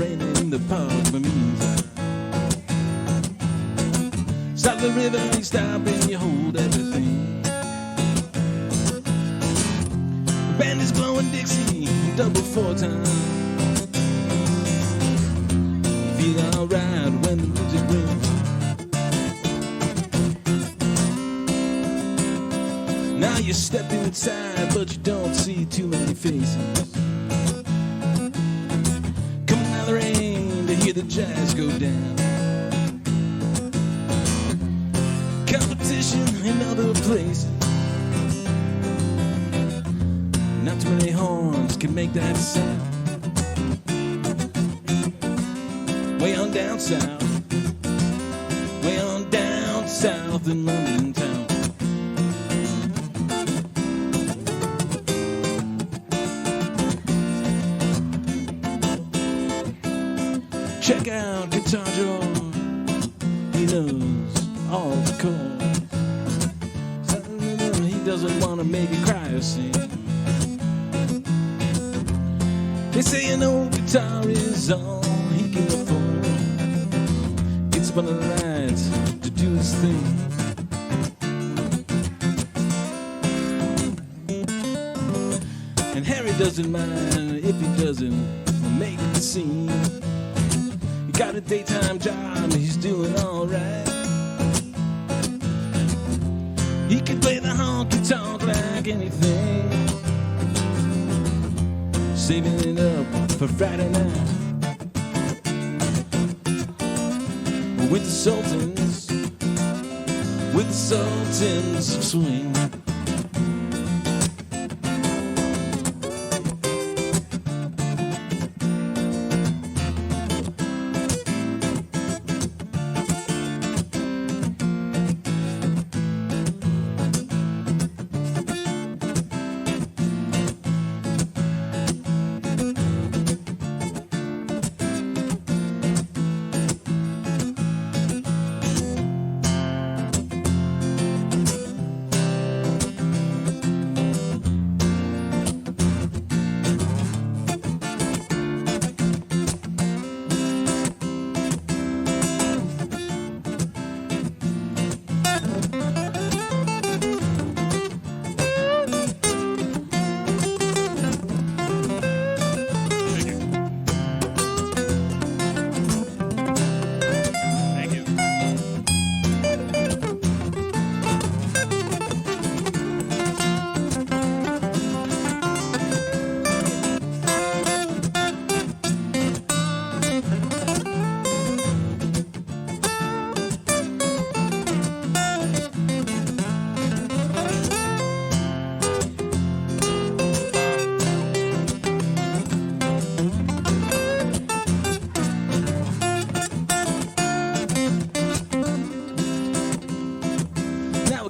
raining in the park for meantime. Stop the river, you stop and you hold everything. The band is blowing Dixie, double 4 time. Feel alright when the music rings. Now you step inside, but you don't see too many faces. Coming out of the rain to hear the jazz go down. Competition in other places. Not too many horns can make that sound. Way on down south, way on down south in London town. Check out Guitar Joe, he knows all the chords. He doesn't want to make you cry or sing. They say an old guitar is all he can afford. Gets up on the lights to do his thing. And Harry doesn't mind if he doesn't make the scene. He got a daytime job, he's doing alright. He can play the honky-tonk like anything. Saving it up for Friday night with the Sultans of Swing.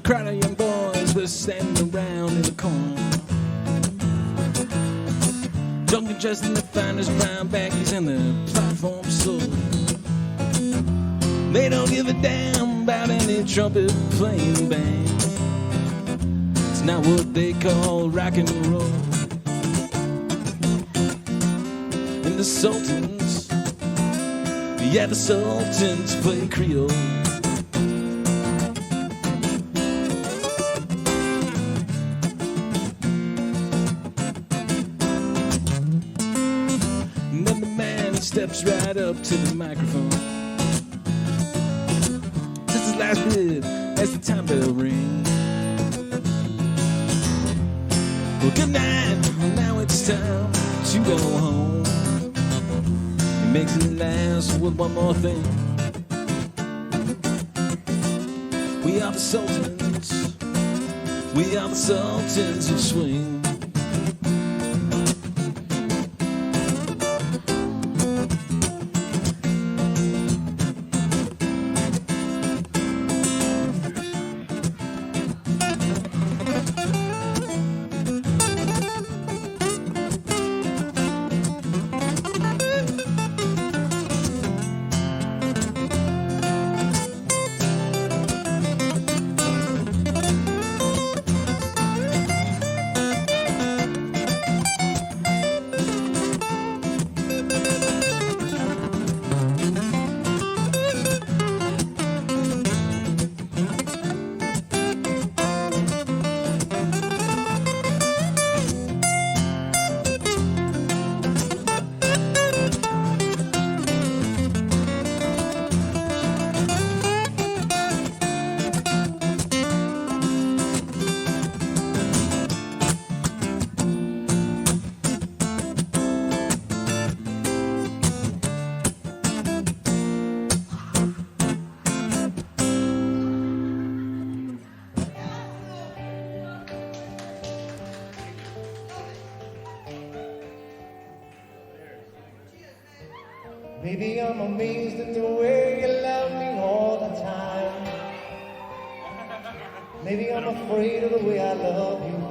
Crowd of young boys were standing around in the corner, drunk and dressed in the finest brown baggies and the platform soul. They don't give a damn about any trumpet playing band. It's not what they call rock and roll. And the Sultans, yeah, the Sultans play Creole. Steps right up to the microphone. This is last bit as the time bell rings. Well, good night, now it's time to go home. He makes it last with one more thing. We are the Sultans, we are the Sultans of Swing. Maybe I'm amazed at the way you love me all the time. Maybe I'm afraid of the way I love you.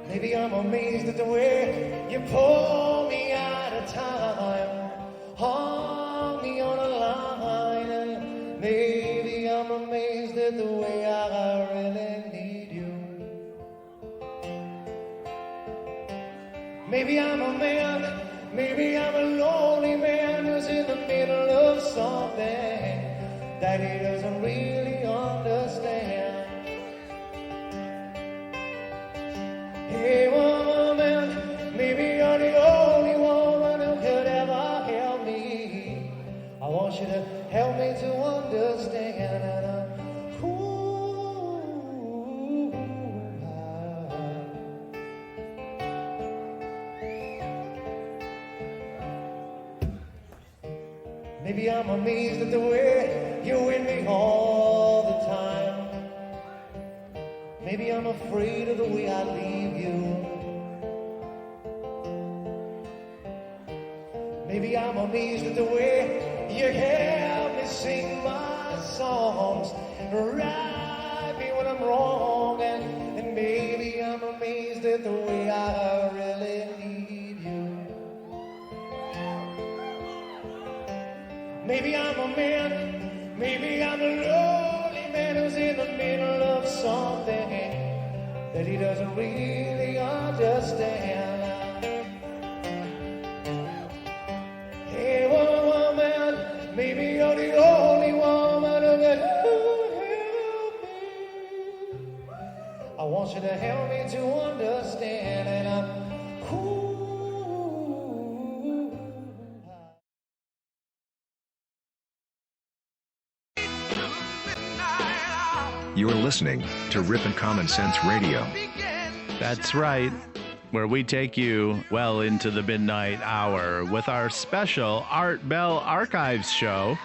Maybe I'm amazed at the way you pull me out of time, hold me on a line, and maybe I'm amazed at the way I really need you. Maybe I'm a man, maybe I'm a lonely man who's in the middle of something that he doesn't really understand. Hey woman, maybe you're the only woman who could ever help me. I want you to help me to understand. Maybe I'm amazed at the way you're with me all the time. Maybe I'm afraid of the way I leave you. Maybe I'm amazed at the way you help me sing my songs, right me when I'm wrong, and maybe I'm amazed at the way I really need you. Maybe I'm a man, maybe I'm a lonely man who's in the middle of something that he doesn't really understand. Hey woman, maybe you're the only woman who can help me. I want you to help me to understand, and I'm cool. You're listening to Rippin' Common Sense Radio. That's right, where we take you well into the midnight hour with our special Art Bell Archives show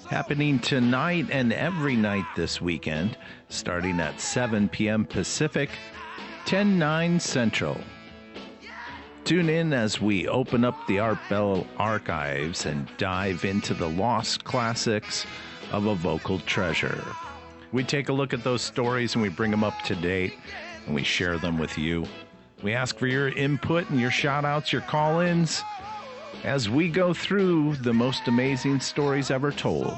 happening tonight and every night this weekend, starting at 7 p.m. Pacific, 10/9 Central. Tune in as we open up the Art Bell Archives and dive into the lost classics of a vocal treasure. We take a look at those stories and we bring them up to date and we share them with you. We ask for your input and your shout outs, your call-ins as we go through the most amazing stories ever told.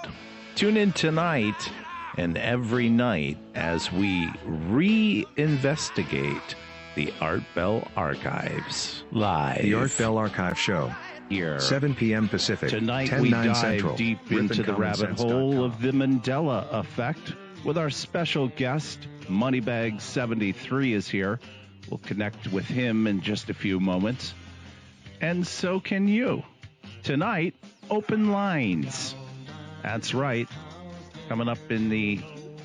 Tune in tonight and every night as we reinvestigate the Art Bell Archives live. The Art Bell Archive Show. Here. 7 p.m. Pacific. Tonight 10, we 9 dive Central. deep into the rabbit hole of the Mandela effect with our special guest. Moneybag73 is here. We'll connect with him in just a few moments. And so can you. Tonight, open lines. That's right. Coming up in the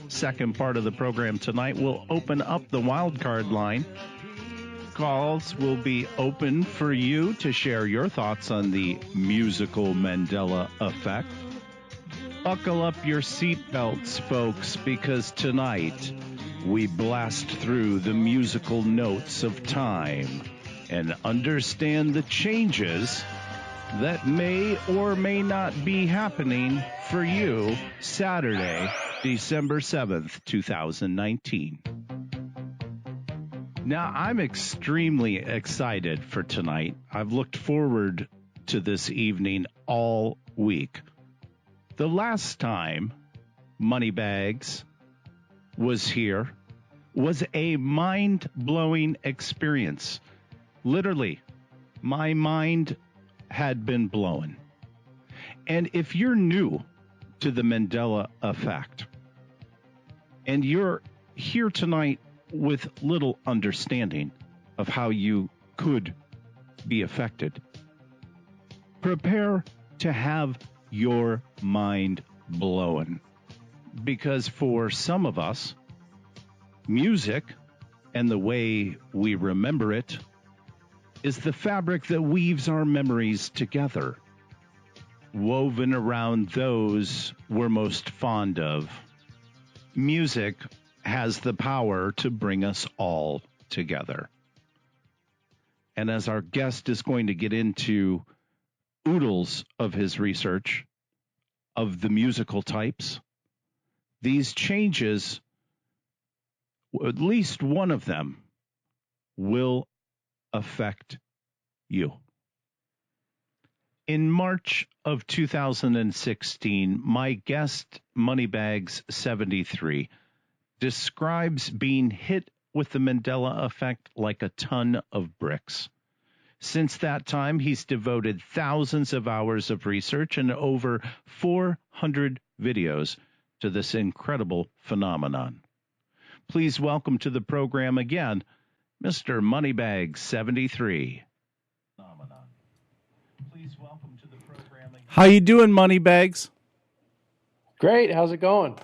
second part of the program tonight, we'll open up the wild card line. Calls will be open for you to share your thoughts on the musical Mandela effect. Buckle up your seatbelts, folks, because tonight we blast through the musical notes of time and understand the changes that may or may not be happening for you Saturday, December 7th, 2019. Now, I'm extremely excited for tonight. I've looked forward to this evening all week. The last time Moneybags was here was a mind-blowing experience. Literally, my mind had been blown. And if you're new to the Mandela effect, and you're here tonight with little understanding of how you could be affected, prepare to have your mind blown. Because for some of us, music and the way we remember it is the fabric that weaves our memories together, woven around those we're most fond of. Music has the power to bring us all together. And as our guest is going to get into oodles of his research of the musical types, these changes, at least one of them, will affect you. In March of 2016, my guest, Moneybags73, describes being hit with the Mandela effect like a ton of bricks. Since that time, he's devoted thousands of hours of research and over 400 videos to this incredible phenomenon. Please welcome to the program again, Mr. Moneybags73. Please welcome to the program again. How you doing, Moneybags? Great. How's it going?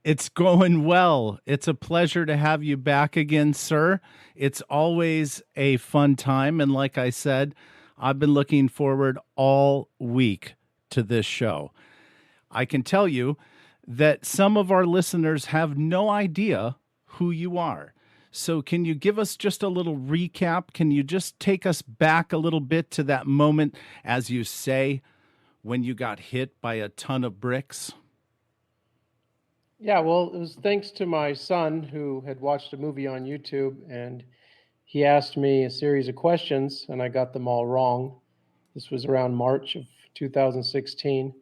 It's going well. It's a pleasure to have you back again, sir. It's always a fun time. And like I said, I've been looking forward all week to this show. I can tell you that some of our listeners have no idea who you are. So can you give us just a little recap? Can you just take us back a little bit to that moment, as you say, when you got hit by a ton of bricks? Yeah, well, it was thanks to my son who had watched a movie on YouTube, and he asked me a series of questions, and I got them all wrong. This was around March of 2016.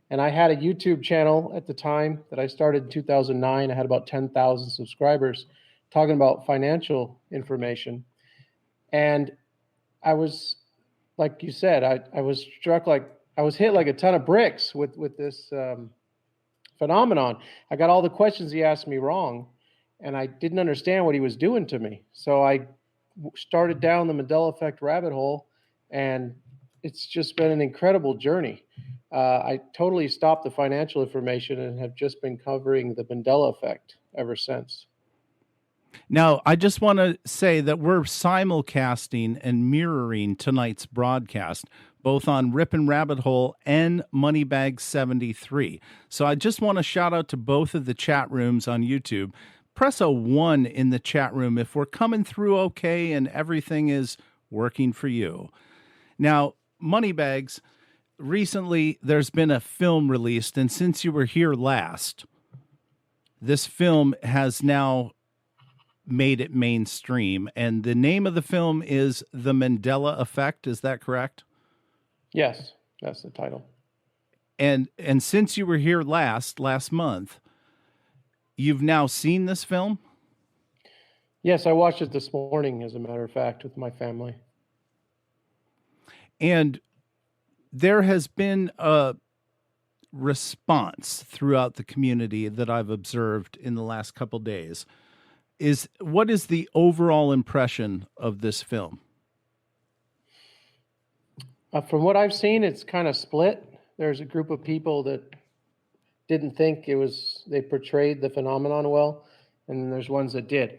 And I had a YouTube channel at the time that I started in 2009. I had about 10,000 subscribers talking about financial information. And I was, like you said, I was struck like, I was hit like a ton of bricks with this phenomenon. I got all the questions he asked me wrong, and I didn't understand what he was doing to me. So I started down the Mandela effect rabbit hole, and it's just been an incredible journey. I totally stopped the financial information and have just been covering the Mandela effect ever since. Now, I just want to say that we're simulcasting and mirroring tonight's broadcast, both on Rippin' Rabbit Hole and Moneybags73. So I just want to shout out to both of the chat rooms on YouTube. Press a 1 in the chat room if we're coming through okay and everything is working for you. Now, Moneybags, recently there's been a film released, and since you were here last, this film has now made it mainstream, and the name of the film is The Mandela Effect. Is that correct? Yes, that's the title. And since you were here last month, you've now seen this film? Yes, I watched it this morning, as a matter of fact, with my family. And there has been a response throughout the community that I've observed in the last couple days. What is the overall impression of this film? From what I've seen, it's kind of split. There's a group of people that didn't think they portrayed the phenomenon well, and then there's ones that did.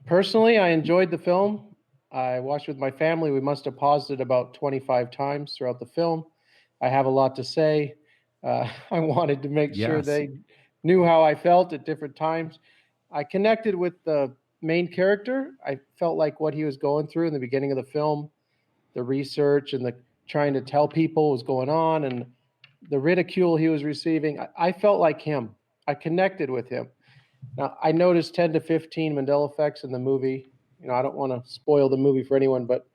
Personally, I enjoyed the film. I watched with my family. We must have paused it about 25 times throughout the film. I have a lot to say. I wanted to make sure they knew how I felt at different times. I connected with the main character. I felt like what he was going through in the beginning of the film, the research and the trying to tell people what was going on and the ridicule he was receiving. I felt like him. I connected with him. Now, I noticed 10 to 15 Mandela effects in the movie. I don't want to spoil the movie for anyone, but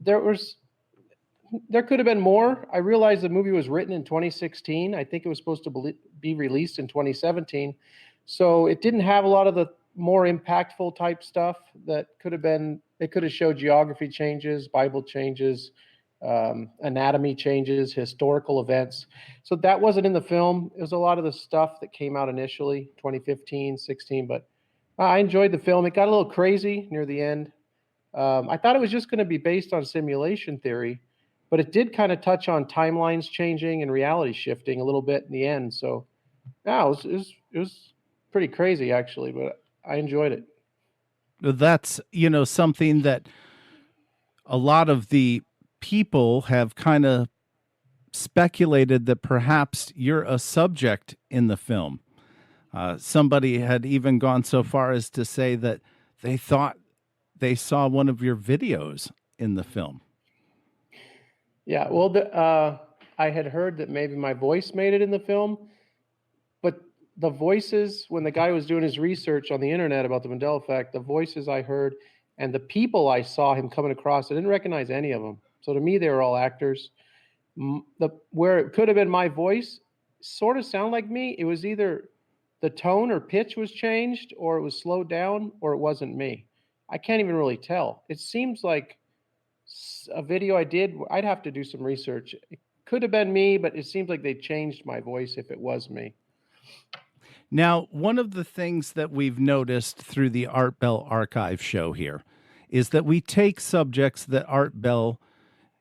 there could have been more. I realized the movie was written in 2016. I think it was supposed to be released in 2017. So it didn't have a lot of the more impactful type stuff that could have been. They could have showed geography changes, Bible changes, anatomy changes, historical events. So that wasn't in the film. It was a lot of the stuff that came out initially, 2015, 16. But I enjoyed the film. It got a little crazy near the end. I thought it was just going to be based on simulation theory, but it did kind of touch on timelines changing and reality shifting a little bit in the end. So yeah, it was pretty crazy actually, but I enjoyed it. That's, something that a lot of the people have kind of speculated that perhaps you're a subject in the film. Somebody had even gone so far as to say that they thought they saw one of your videos in the film. Yeah, well, I had heard that maybe my voice made it in the film, but the voices, when the guy was doing his research on the internet about the Mandela effect, the voices I heard and the people I saw him coming across, I didn't recognize any of them. So to me, they were all actors. Where it could have been my voice sort of sound like me, it was either the tone or pitch was changed, or it was slowed down, or it wasn't me. I can't even really tell. It seems like a video I did. I'd have to do some research. It could have been me, but it seems like they changed my voice if it was me. Now, one of the things that we've noticed through the Art Bell Archive show here is that we take subjects that Art Bell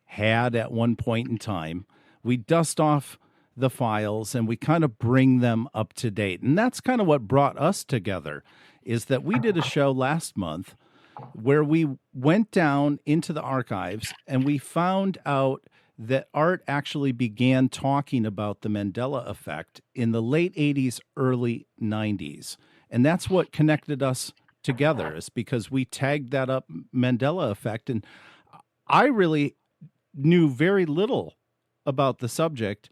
had at one point in time, we dust off the files, and we kind of bring them up to date. And that's kind of what brought us together, is that we did a show last month where we went down into the archives and we found out that Art actually began talking about the Mandela effect in the late 80s, early 90s. And that's what connected us together, is because we tagged that up, Mandela effect. And I really knew very little about the subject.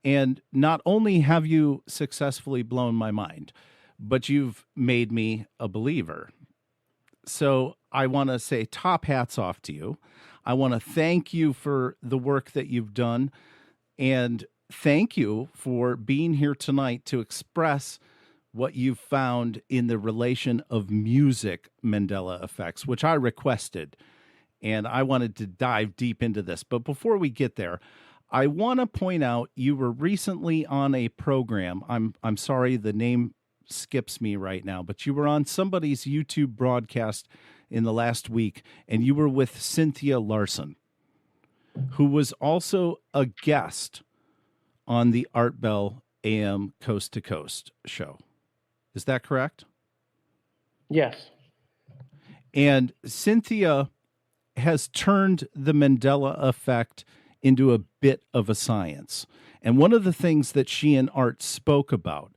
And not only have you successfully blown my mind, but you've made me a believer. So I want to say top hats off to you. I want to thank you for the work that you've done, and thank you for being here tonight to express what you've found in the relation of music Mandela effects, which I requested, and I wanted to dive deep into this. But before we get there, I want to point out you were recently on a program. I'm sorry, the name skips me right now, but you were on somebody's YouTube broadcast in the last week, and you were with Cynthia Larson, who was also a guest on the Art Bell AM Coast to Coast show. Is that correct? Yes. And Cynthia has turned the Mandela effect into a bit of a science. And one of the things that she and Art spoke about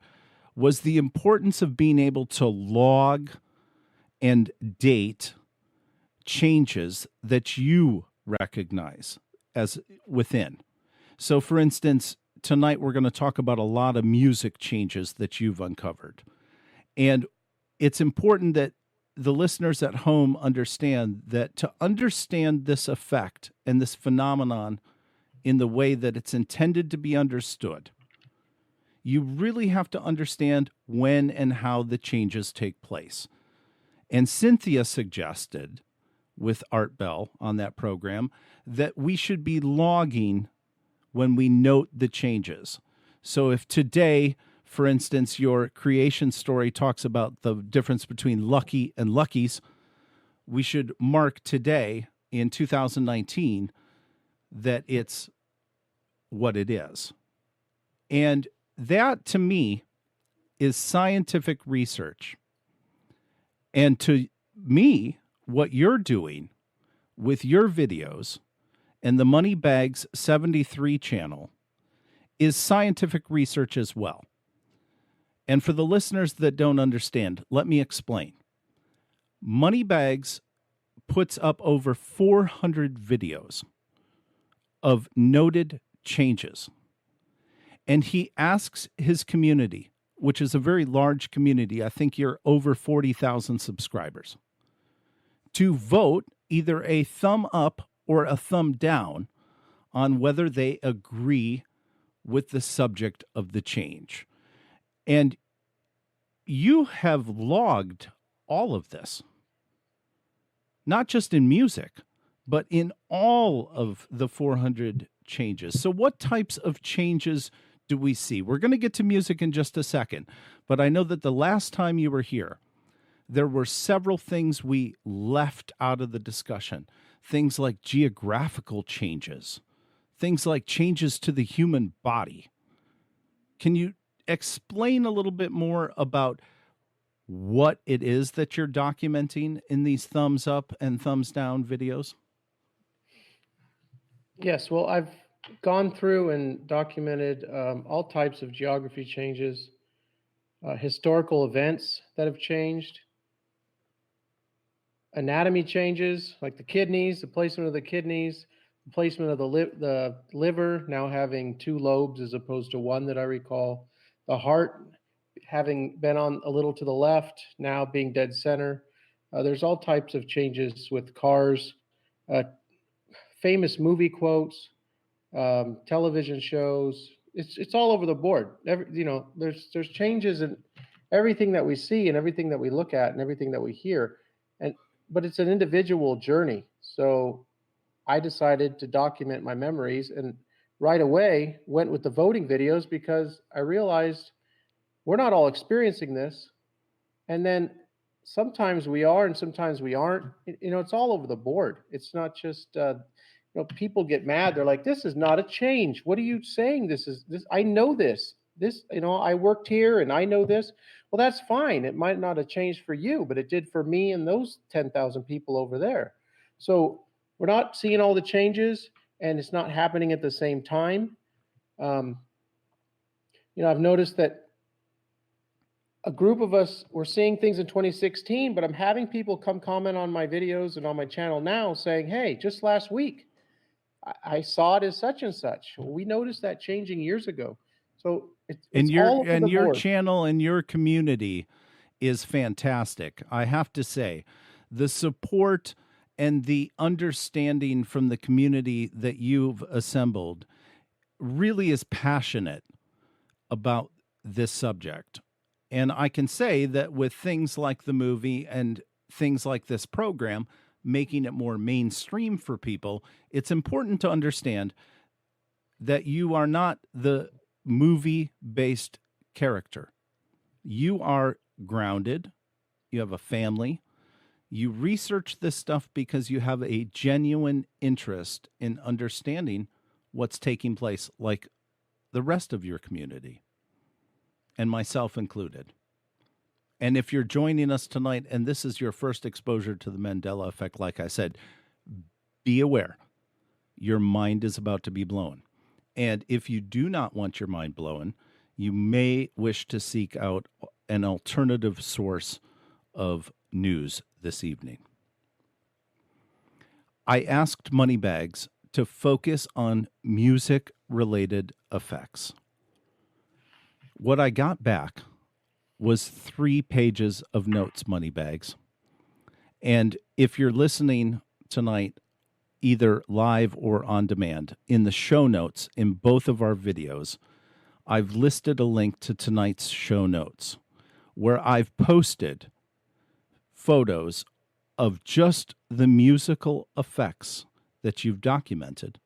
was the importance of being able to log and date changes that you recognize as within. So, for instance, tonight we're going to talk about a lot of music changes that you've uncovered. And it's important that the listeners at home understand that to understand this effect and this phenomenon in the way that it's intended to be understood, you really have to understand when and how the changes take place. And Cynthia suggested, with Art Bell on that program, that we should be logging when we note the changes. So if today, for instance, your creation story talks about the difference between lucky and luckies, we should mark today in 2019 that it's what it is. And that, to me, is scientific research. And to me, what you're doing with your videos and the Moneybags 73 channel is scientific research as well. And for the listeners that don't understand, let me explain. Moneybags puts up over 400 videos of noted changes. And he asks his community, which is a very large community, I think you're over 40,000 subscribers, to vote either a thumb up or a thumb down on whether they agree with the subject of the change. And you have logged all of this, not just in music, but in all of the 400 changes. So what types of changes do we see? We're going to get to music in just a second, but I know that the last time you were here, there were several things we left out of the discussion. Things like geographical changes, things like changes to the human body. Can you explain a little bit more about what it is that you're documenting in these thumbs up and thumbs down videos? Yes, well, I've gone through and documented all types of geography changes, historical events that have changed, anatomy changes, like the kidneys, the placement of the kidneys, the placement of the liver, now having 2 lobes as opposed to 1 that I recall, the heart having been on a little to the left, now being dead center. There's all types of changes with cars, uh, famous movie quotes, television shows. It's all over the board. There's changes in everything that we see and everything that we look at and everything that we hear, and but it's an individual journey. So I decided to document my memories, and right away went with the voting videos because I realized we're not all experiencing this, and then sometimes we are and sometimes we aren't. It's all over the board. It's not just people get mad. They're like, this is not a change. What are you saying? This is this. I know this. This, I worked here and I know this. Well, that's fine. It might not have changed for you, but it did for me and those 10,000 people over there. So we're not seeing all the changes, and it's not happening at the same time. I've noticed that a group of us were seeing things in 2016, but I'm having people come comment on my videos and on my channel now saying, hey, just last week, I saw it as such and such. We noticed that changing years ago. So it's all over the your board. channel and your community is fantastic. I have to say, the support and the understanding from the community that you've assembled really is passionate about this subject. And I can say that with things like the movie and things like this program, making it more mainstream for people, it's important to understand that you are not the movie-based character. You are grounded. You have a family. You research this stuff because you have a genuine interest in understanding what's taking place, like the rest of your community, and myself included. And if you're joining us tonight and this is your first exposure to the Mandela effect, like I said, be aware. Your mind is about to be blown. And if you do not want your mind blown, you may wish to seek out an alternative source of news this evening. I asked Moneybags to focus on music-related effects. What I got back was 3 pages of notes, Moneybags. And if you're listening tonight, either live or on demand, in the show notes in both of our videos, I've listed a link to tonight's show notes where I've posted photos of just the musical effects that you've documented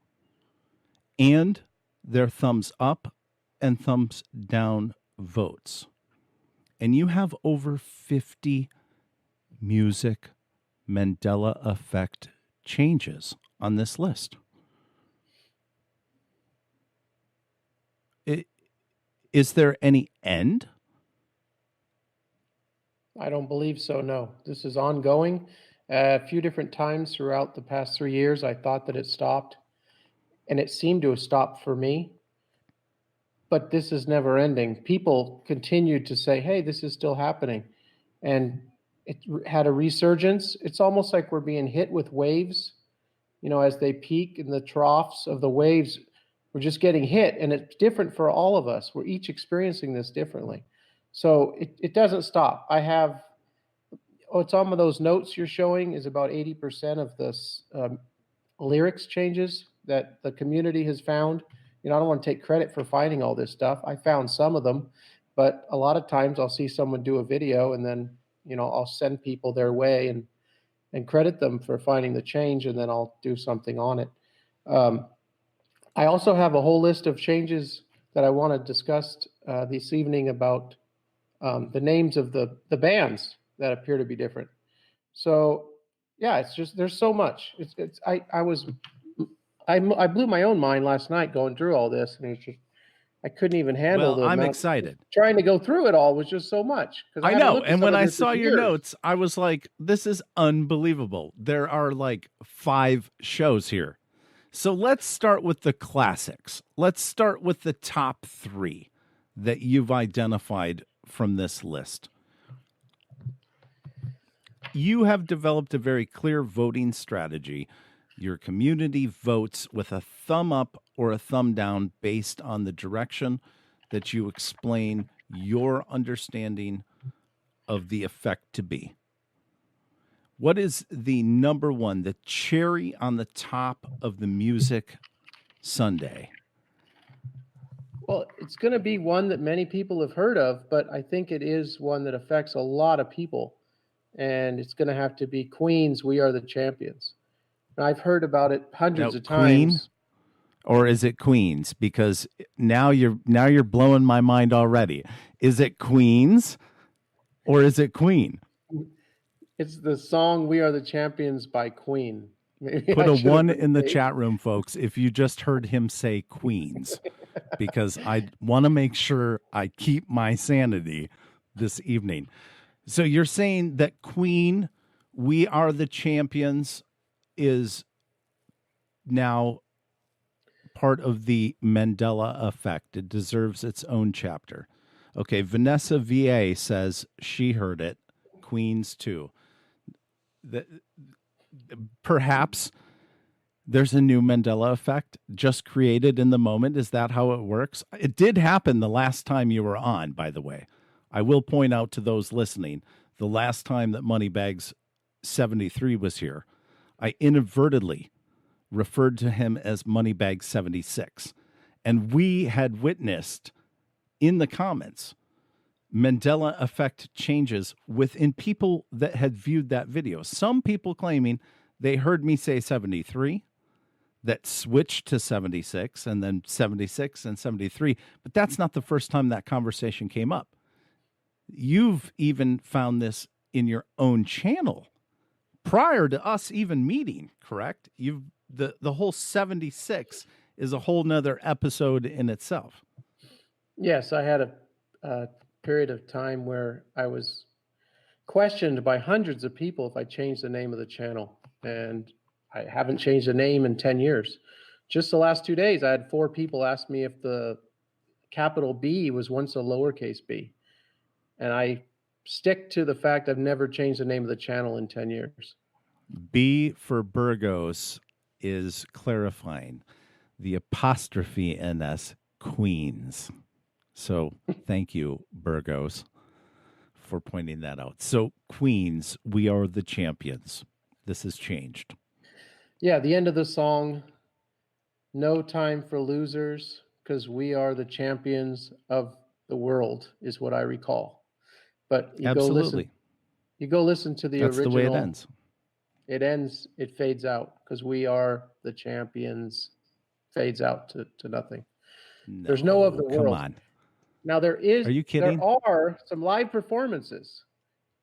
and their thumbs up and thumbs down votes. And you have over 50 music Mandela effect changes on this list. Is there any end? I don't believe so, no. This is ongoing. A few different times throughout the past 3 years, I thought that it stopped, and it seemed to have stopped for me. But this is never ending. People continued to say, hey, this is still happening. And it had a resurgence. It's almost like we're being hit with waves. As they peak in the troughs of the waves, we're just getting hit. And it's different for all of us. We're each experiencing this differently. So it doesn't stop. I have, some of those notes you're showing is about 80% of the lyrics changes that the community has found. I don't want to take credit for finding all this stuff. I found some of them, but a lot of times I'll see someone do a video and then, I'll send people their way and credit them for finding the change, and then I'll do something on it. I also have a whole list of changes that I want to discuss this evening about the names of the bands that appear to be different. So yeah, it's just, there's so much. I blew my own mind last night going through all this, and it's just, I couldn't even handle I'm excited. Trying to go through it all was just so much. I know. And when I saw your notes, I was like, this is unbelievable. There are like 5 shows here. So let's start with the classics. Let's start with the top 3 that you've identified from this list. you have developed a very clear voting strategy. Your community votes with a thumb up or a thumb down based on the direction that you explain your understanding of the effect to be. What is the number one, the cherry on the top of the music Sunday? Well, it's going to be one that many people have heard of, but I think it is one that affects a lot of people. And it's going to have to be Queen's "We Are the Champions." And I've heard about it hundreds of Queen, times. or is it Queen's? Because now you're blowing my mind already. Is it Queen's or is it Queen? It's the song "We Are the Champions" by Queen. Maybe Put I a should have 1 been in the safe. chat room, folks, if you just heard him say Queens, because I want to make sure I keep my sanity this evening. So you're saying that Queen, "We Are the Champions" is now part of the Mandela effect. It deserves its own chapter. Okay, Vanessa VA says she heard it. Queens too. Perhaps there's a new Mandela effect just created in the moment. Is that how it works? It did happen the last time you were on, by the way. I will point out to those listening, the last time that Moneybags 73 was here, I inadvertently referred to him as Moneybag 76. And we had witnessed in the comments Mandela effect changes within people that had viewed that video. Some people claiming they heard me say 73, that switched to 76, and then 76 and 73. But that's not the first time that conversation came up. You've even found this in your own channel prior to us even meeting, correct? The whole 76 is a whole nother episode in itself. Yes, I had a period of time where I was questioned by hundreds of people if I changed the name of the channel. And I haven't changed the name in 10 years. Just the last 2 days, I had 4 people ask me if the capital B was once a lowercase b. And I stick to the fact I've never changed the name of the channel in 10 years. B for Burgos is clarifying the apostrophe NS Queens. So thank you, Burgos, for pointing that out. So Queens, "We Are the Champions." This has changed. Yeah, the end of the song, "No time for losers, because we are the champions of the world," is what I recall. But you Absolutely. go listen to the That's original. the way it ends. It fades out, because "we are the champions" fades out to nothing. There's no "of the come world." on. Now Are you kidding? There are some live performances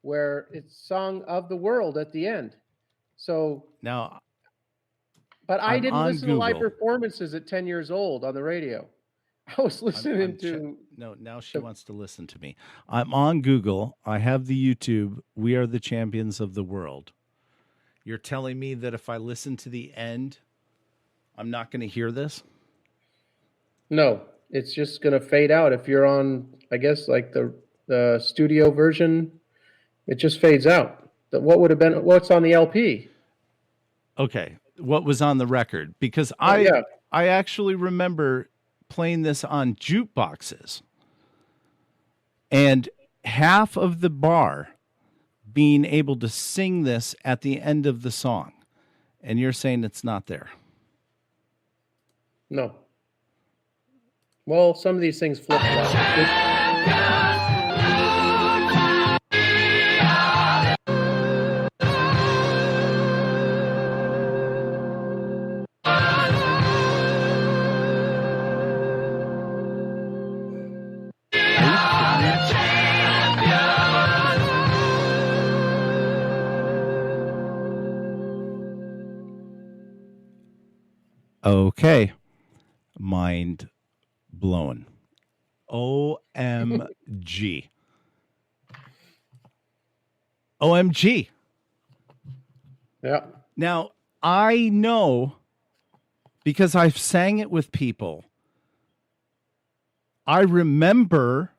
where it's sung "of the world" at the end. So, Now, but I I'm didn't on listen to live Google. performances at 10 years old on the radio. I was listening to. No, now she wants to listen to me. I'm on Google. I have the YouTube, "We Are the Champions of the World." You're telling me that if I listen to the end, I'm not going to hear this? No, it's just going to fade out. If you're on, I guess, like the studio version, it just fades out. What would have been, what's on the LP? Okay. What was on the record? Because yeah. I actually remember playing this on jukeboxes, and half of the bar being able to sing this at the end of the song. And you're saying it's not there. No. Well, some of these things flip flop. Okay. Mind blown. OMG. OMG. Yeah. Now, I know because I've sang it with people. I remember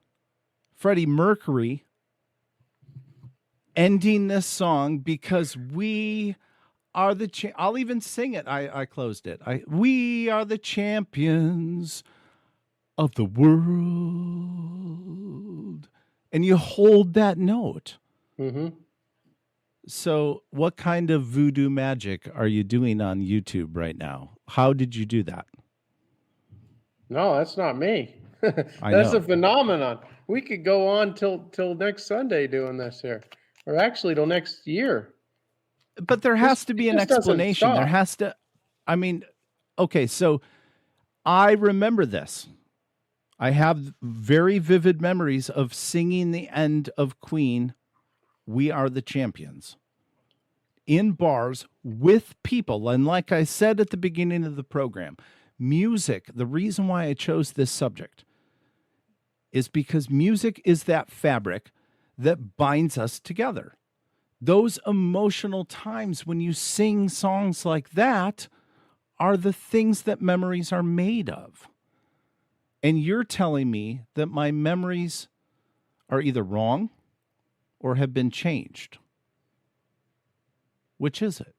Freddie Mercury ending this song because we are the I'll even sing it. I closed it. We are the champions of the world. And you hold that note. Mm-hmm. So what kind of voodoo magic are you doing on YouTube right now? How did you do that? No, that's not me. I That's know. a phenomenon. We could go on till next Sunday doing this here, or actually till next year. But there has to be an This doesn't explanation. There stop. has to, I mean, okay, so I remember this. I have very vivid memories of singing the end of Queen, We Are the Champions, in bars with people. And like I said at the beginning of the program, music, the reason why I chose this subject is because music is that fabric that binds us together. Those emotional times when you sing songs like that are the things that memories are made of. And you're telling me that my memories are either wrong or have been changed. Which is it?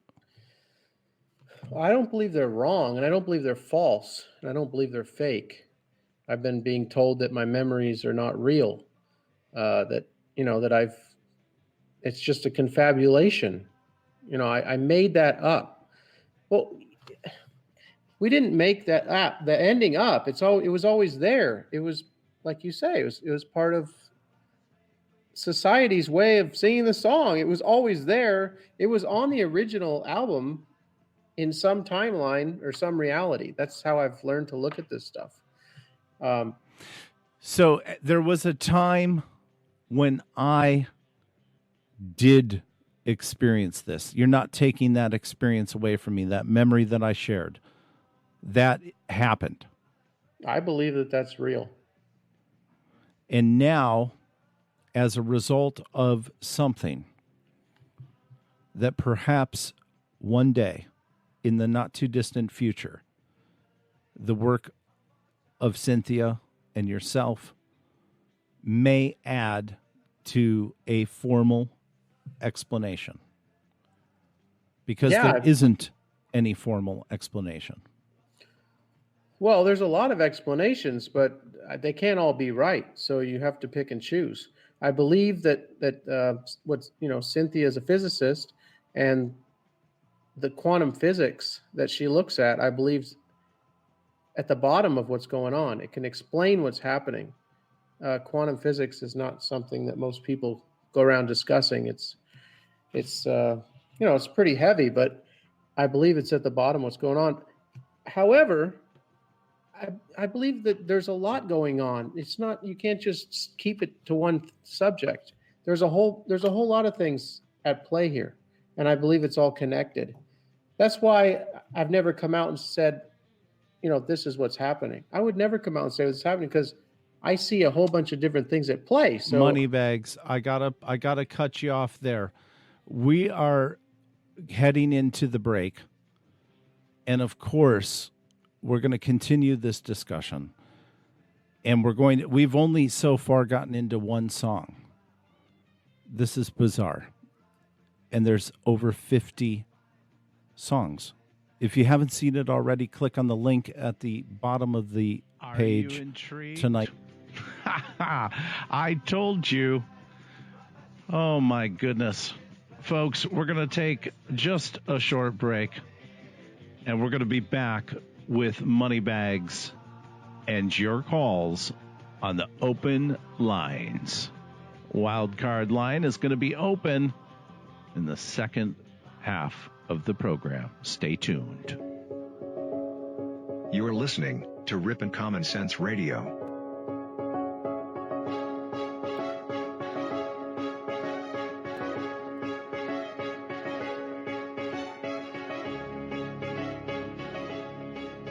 I don't believe they're wrong, and I don't believe they're false, and I don't believe they're fake. I've been being told that my memories are not real, that it's just a confabulation. I made that up. Well, we didn't make that up. The ending up. It was always there. It was like you say. It was part of society's way of singing the song. It was always there. It was on the original album in some timeline or some reality. That's how I've learned to look at this stuff. So there was a time when I did experience this. You're not taking that experience away from me, that memory that I shared. That happened. I believe that that's real. And now, as a result of something that perhaps one day in the not too distant future, the work of Cynthia and yourself may add to a formal explanation. Because there isn't any formal explanation. Well, there's a lot of explanations, but they can't all be right. So you have to pick and choose. I believe that Cynthia is a physicist, and the quantum physics that she looks at, I believe, at the bottom of what's going on. It can explain what's happening. Quantum physics is not something that most people go around discussing. It's pretty heavy, but I believe it's at the bottom what's going on. However, I believe that there's a lot going on. It's not, you can't just keep it to one subject. There's a whole lot of things at play here, and I believe it's all connected. That's why I've never come out and said, this is what's happening. I would never come out and say what's happening because I see a whole bunch of different things at play. So Moneybags, I gotta cut you off there. We are heading into the break, and of course, we're going to continue this discussion. And we've only so far gotten into one song. This is bizarre. And there's over 50 songs. If you haven't seen it already, click on the link at the bottom of the page. Are you intrigued? Tonight. I told you. Oh, my goodness. Folks, we're going to take just a short break, and we're going to be back with Moneybags and your calls on the open lines. Wildcard line is going to be open in the second half of the program. Stay tuned. You're listening to Ripon Common Sense Radio.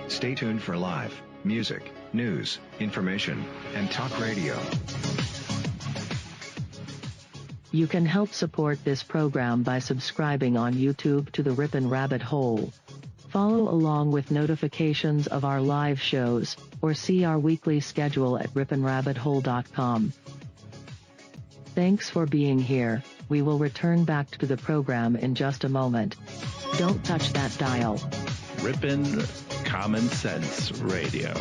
Stay tuned for live music, news, information, and talk radio. You can help support this program by subscribing on YouTube to the Ripon Rabbit Hole. Follow along with notifications of our live shows, or see our weekly schedule at riponrabbithole.com. Thanks for being here. We will return back to the program in just a moment. Don't touch that dial. Rippin' Common Sense Radio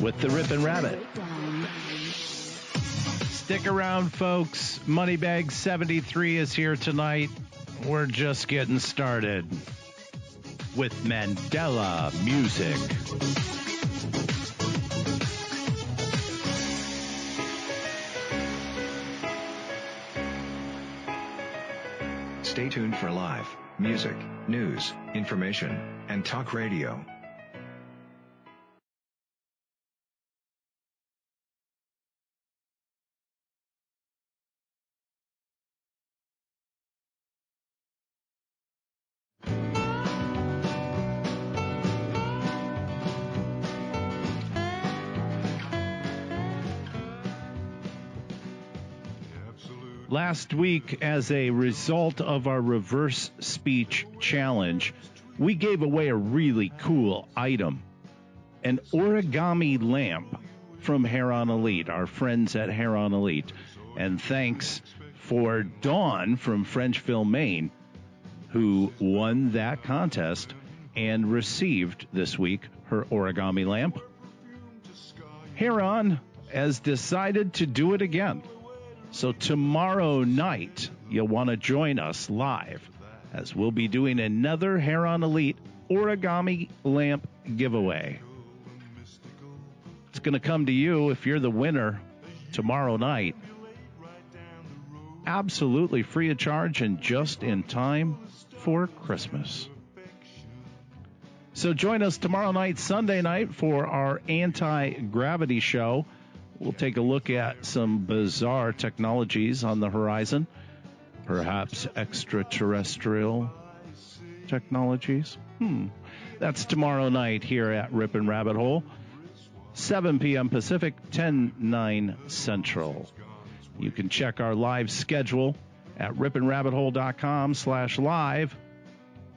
with the Rippin' Rabbit. Stick around, folks. Moneybag 73 is here tonight. We're just getting started with Mandela music. Stay tuned for live music, news, information, and talk radio. Last week, as a result of our reverse speech challenge, we gave away a really cool item, an origami lamp from Hair on Elite, our friends at Hair on Elite. And thanks for Dawn from Frenchville, Maine, who won that contest and received this week her origami lamp. Hair On has decided to do it again. So tomorrow night, you'll want to join us live as we'll be doing another Hair on Elite origami lamp giveaway. It's going to come to you if you're the winner tomorrow night. Absolutely free of charge and just in time for Christmas. So join us tomorrow night, Sunday night, for our anti-gravity show. We'll take a look at some bizarre technologies on the horizon, perhaps extraterrestrial technologies. That's tomorrow night here at Rippin' Rabbit Hole, 7 p.m. Pacific, 10/9 Central. You can check our live schedule at rippinrabbithole.com/live.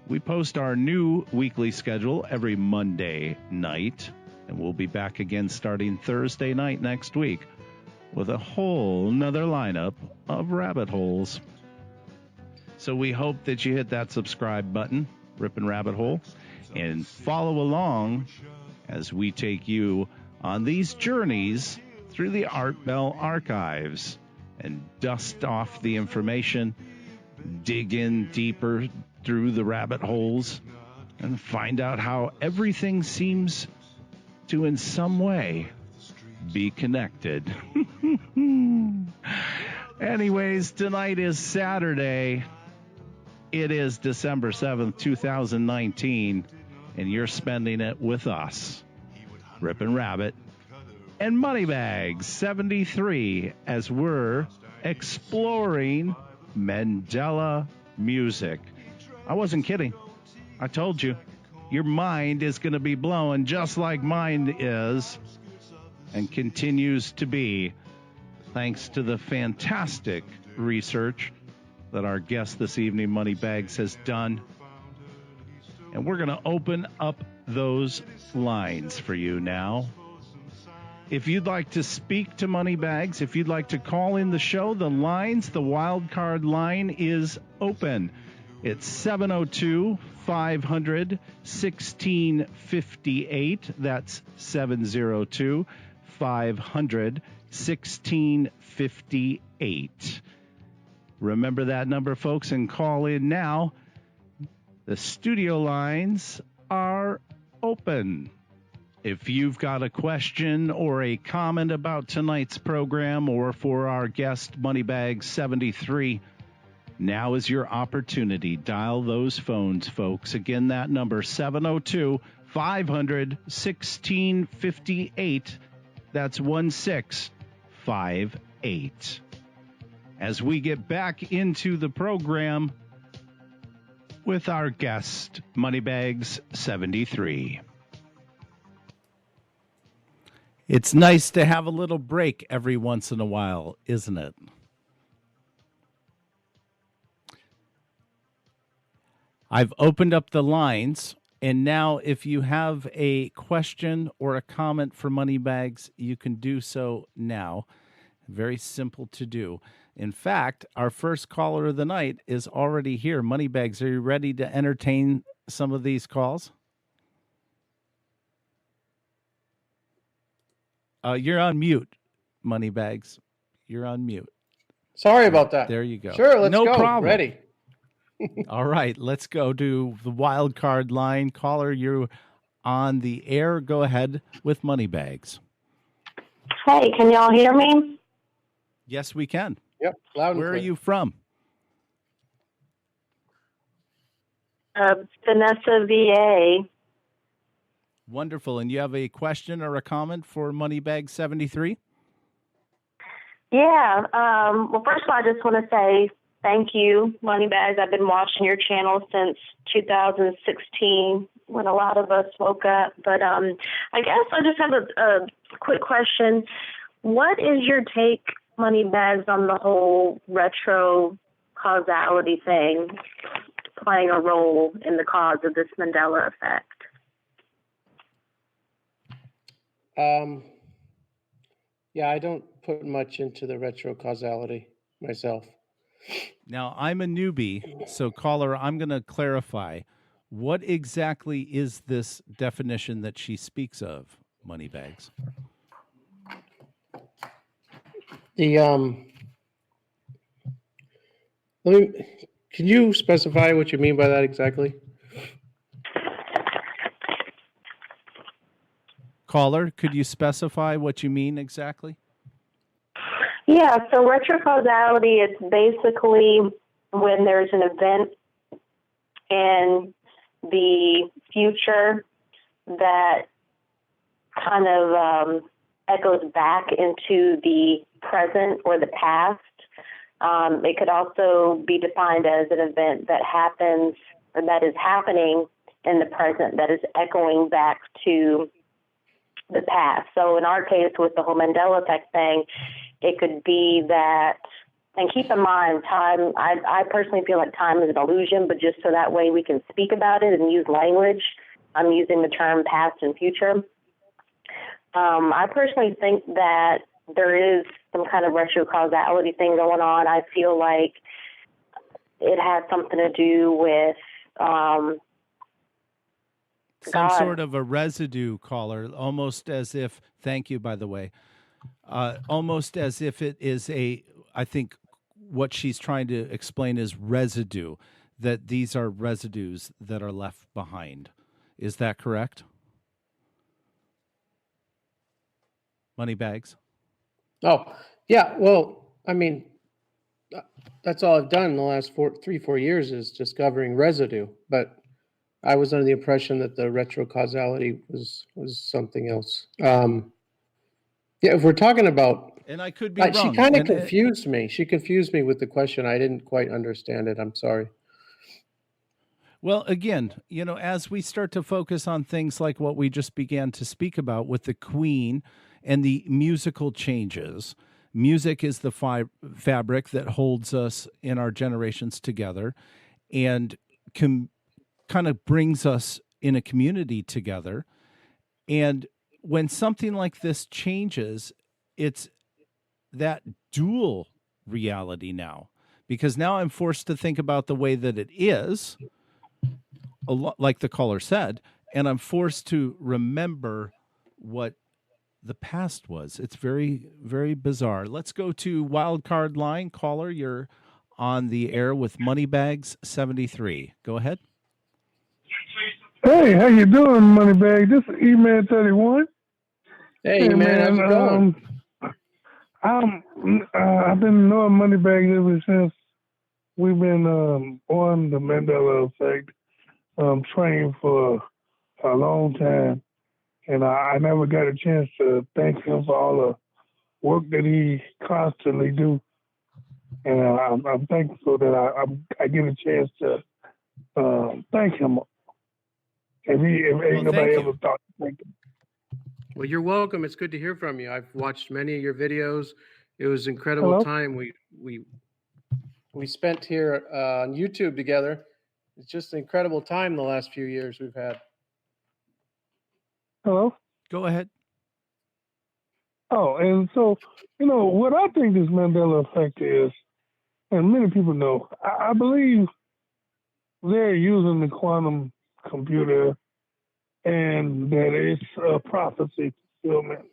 We post our new weekly schedule every Monday night. And we'll be back again starting Thursday night next week with a whole nother lineup of rabbit holes. So we hope that you hit that subscribe button, Rippin' Rabbit Hole, and follow along as we take you on these journeys through the Art Bell archives and dust off the information, dig in deeper through the rabbit holes, and find out how everything seems to in some way be connected. Anyways, tonight is Saturday. It is December 7th, 2019, and you're spending it with us, Rippin' Rabbit and Moneybag 73, as we're exploring Mandela music. I wasn't kidding. I told you. Your mind is going to be blown just like mine is and continues to be, thanks to the fantastic research that our guest this evening, Moneybags, has done. And we're going to open up those lines for you now. If you'd like to speak to Moneybags, if you'd like to call in the show, the wild card line is open. It's 702-500-1658. That's 702-500-1658. Remember that number, folks, and call in now. The studio lines are open. If you've got a question or a comment about tonight's program or for our guest, Moneybag 73, now is your opportunity. Dial those phones, folks. Again, that number, 702-500-1658. That's 1658. As we get back into the program with our guest, Moneybags 73. It's nice to have a little break every once in a while, isn't it? I've opened up the lines, and now if you have a question or a comment for Moneybags, you can do so now. Very simple to do. In fact, our first caller of the night is already here. Moneybags, are you ready to entertain some of these calls? You're on mute, Moneybags. You're on mute. Sorry about that. There you go. Sure, let's no go. problem. Ready. All right, let's go to the wild card line. Caller, you're on the air. Go ahead with Moneybags. Hey, can y'all hear me? Yes, we can. Yep, loud and Where clear. are you from? Vanessa, VA. Wonderful. And you have a question or a comment for Moneybag 73? Yeah. Well, first of all, I just want to say thank you, Moneybags. I've been watching your channel since 2016 when a lot of us woke up. But I guess I just have a quick question. What is your take, Moneybags, on the whole retro causality thing playing a role in the cause of this Mandela effect? Yeah, I don't put much into the retro causality myself. Now, I'm a newbie, so caller, I'm going to clarify. What exactly is this definition that she speaks of, Moneybags? Can you specify what you mean by that exactly? Caller, could you specify what you mean exactly? Yeah, so retrocausality is basically when there's an event in the future that kind of echoes back into the present or the past. It could also be defined as an event that happens or that is happening in the present that is echoing back to the past. So in our case with the whole Mandela effect thing, it could be that, and keep in mind, time, I personally feel like time is an illusion, but just so that way we can speak about it and use language, I'm using the term past and future. I personally think that there is some kind of retrocausality thing going on. I feel like it has something to do with some sort of a residue, caller, almost as if, thank you, by the way, almost as if it is I think what she's trying to explain is residue, that these are residues that are left behind. Is that correct? Moneybags? Oh, yeah. Well, I mean, that's all I've done in the last 4 years is discovering residue. But I was under the impression that the retrocausality was something else. Yeah, if we're talking about, and I could be wrong. She kind of confused me. She confused me with the question. I didn't quite understand it. I'm sorry. Well, again, as we start to focus on things like what we just began to speak about with the Queen and the musical changes, music is the fabric that holds us in our generations together and kind of brings us in a community together. And when something like this changes, it's that dual reality now, because now I'm forced to think about the way that it is, a lot like the caller said, and I'm forced to remember what the past was. It's very, very bizarre. Let's go to wildcard line. Caller, you're on the air with Moneybags 73. Go ahead. Hey, how you doing, Moneybag? This is E-Man 31. Hey man, how's it going? I've been knowing Moneybag ever since we've been on the Mandela effect, trained for a long time, and I never got a chance to thank him for all the work that he constantly do, and I'm thankful that I get a chance to thank him. If ain't nobody ever thought to thank him. Well, you're welcome. It's good to hear from you. I've watched many of your videos. It was an incredible time we spent here on YouTube together. It's just an incredible time the last few years we've had. Hello? Go ahead. Oh, and so, what I think this Mandela effect is, and many people know, I believe they're using the quantum computer and that it's a prophecy fulfillment.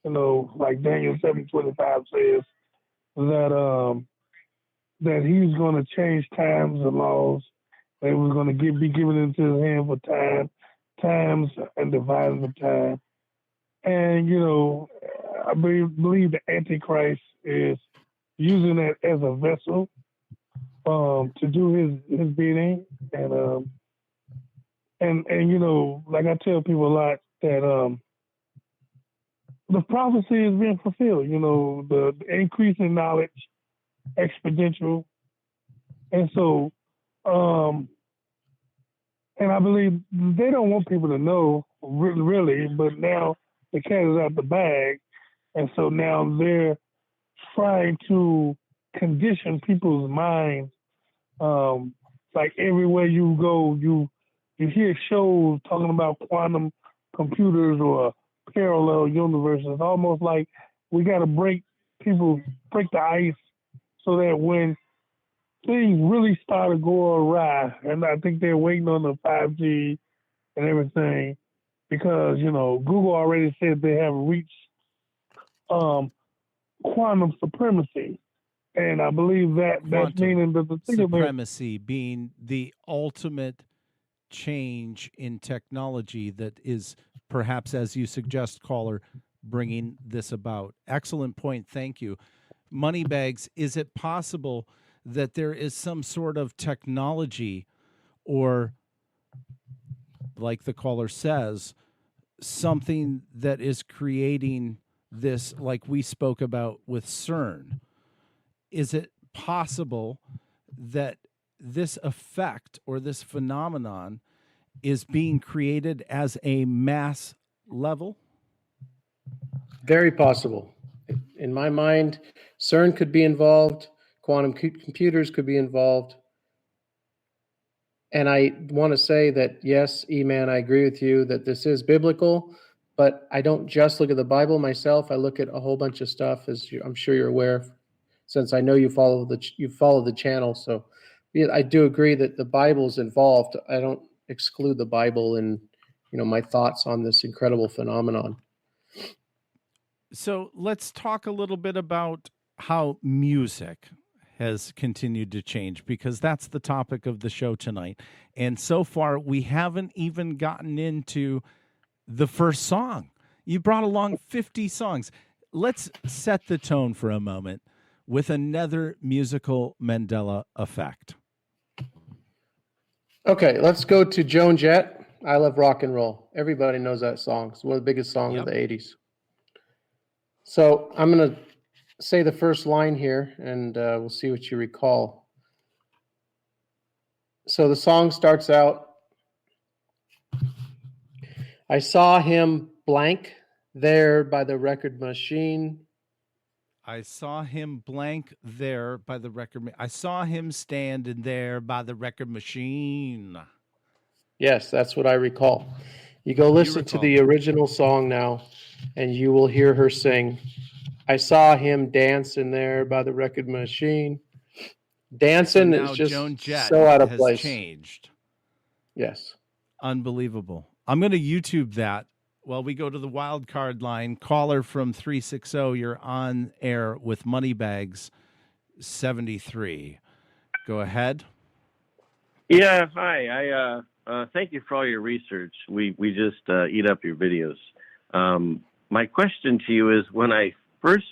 Like Daniel 7:25 says that that he's going to change times and laws. They was going to be given into his hand for times and dividing the time. And I believe the Antichrist is using that as a vessel to do his bidding, and like I tell people a lot that the prophecy is being fulfilled. The increase in knowledge exponential, and so and I believe they don't want people to know really, but now the cat is out the bag, and so now they're trying to condition people's minds. Like everywhere you go, you hear shows talking about quantum computers or parallel universes. Almost like we got to break the ice so that when things really start to go awry, and I think they're waiting on the 5G and everything, because Google already said they have reached quantum supremacy, and I believe that's meaning that the thing supremacy being the ultimate change in technology that is perhaps, as you suggest, caller, bringing this about. Excellent point. Thank you. Moneybags, is it possible that there is some sort of technology, or, like the caller says, something that is creating this, like we spoke about with CERN? Is it possible that this effect or this phenomenon is being created as a mass level? Very possible. In my mind, CERN could be involved, quantum computers could be involved. And I want to say that, yes, E-Man, I agree with you that this is biblical, but I don't just look at the Bible myself. I look at a whole bunch of stuff, I'm sure you're aware, since I know you follow the channel. So yeah, I do agree that the Bible's involved. I don't exclude the Bible in my thoughts on this incredible phenomenon. So let's talk a little bit about how music has continued to change, because that's the topic of the show tonight. And so far, we haven't even gotten into the first song. You brought along 50 songs. Let's set the tone for a moment with another musical Mandela effect. Okay, let's go to Joan Jett, I Love Rock and Roll. Everybody knows that song. It's one of the biggest songs of the 80s. So I'm going to say the first line here, and we'll see what you recall. So the song starts out, I saw him blank there by the record machine. I saw him blank there by the record. I saw him standing there by the record machine. Yes, that's what I recall. You go listen to the original song now, and you will hear her sing, I saw him dancing there by the record machine. Dancing is just Joan Jett so out of has place. Changed. Yes. Unbelievable. I'm going to YouTube that while we go to the wild card line. Caller from 360, you're on air with Moneybags 73. Go ahead. Yeah, hi. I thank you for all your research. We just eat up your videos. My question to you is, when I first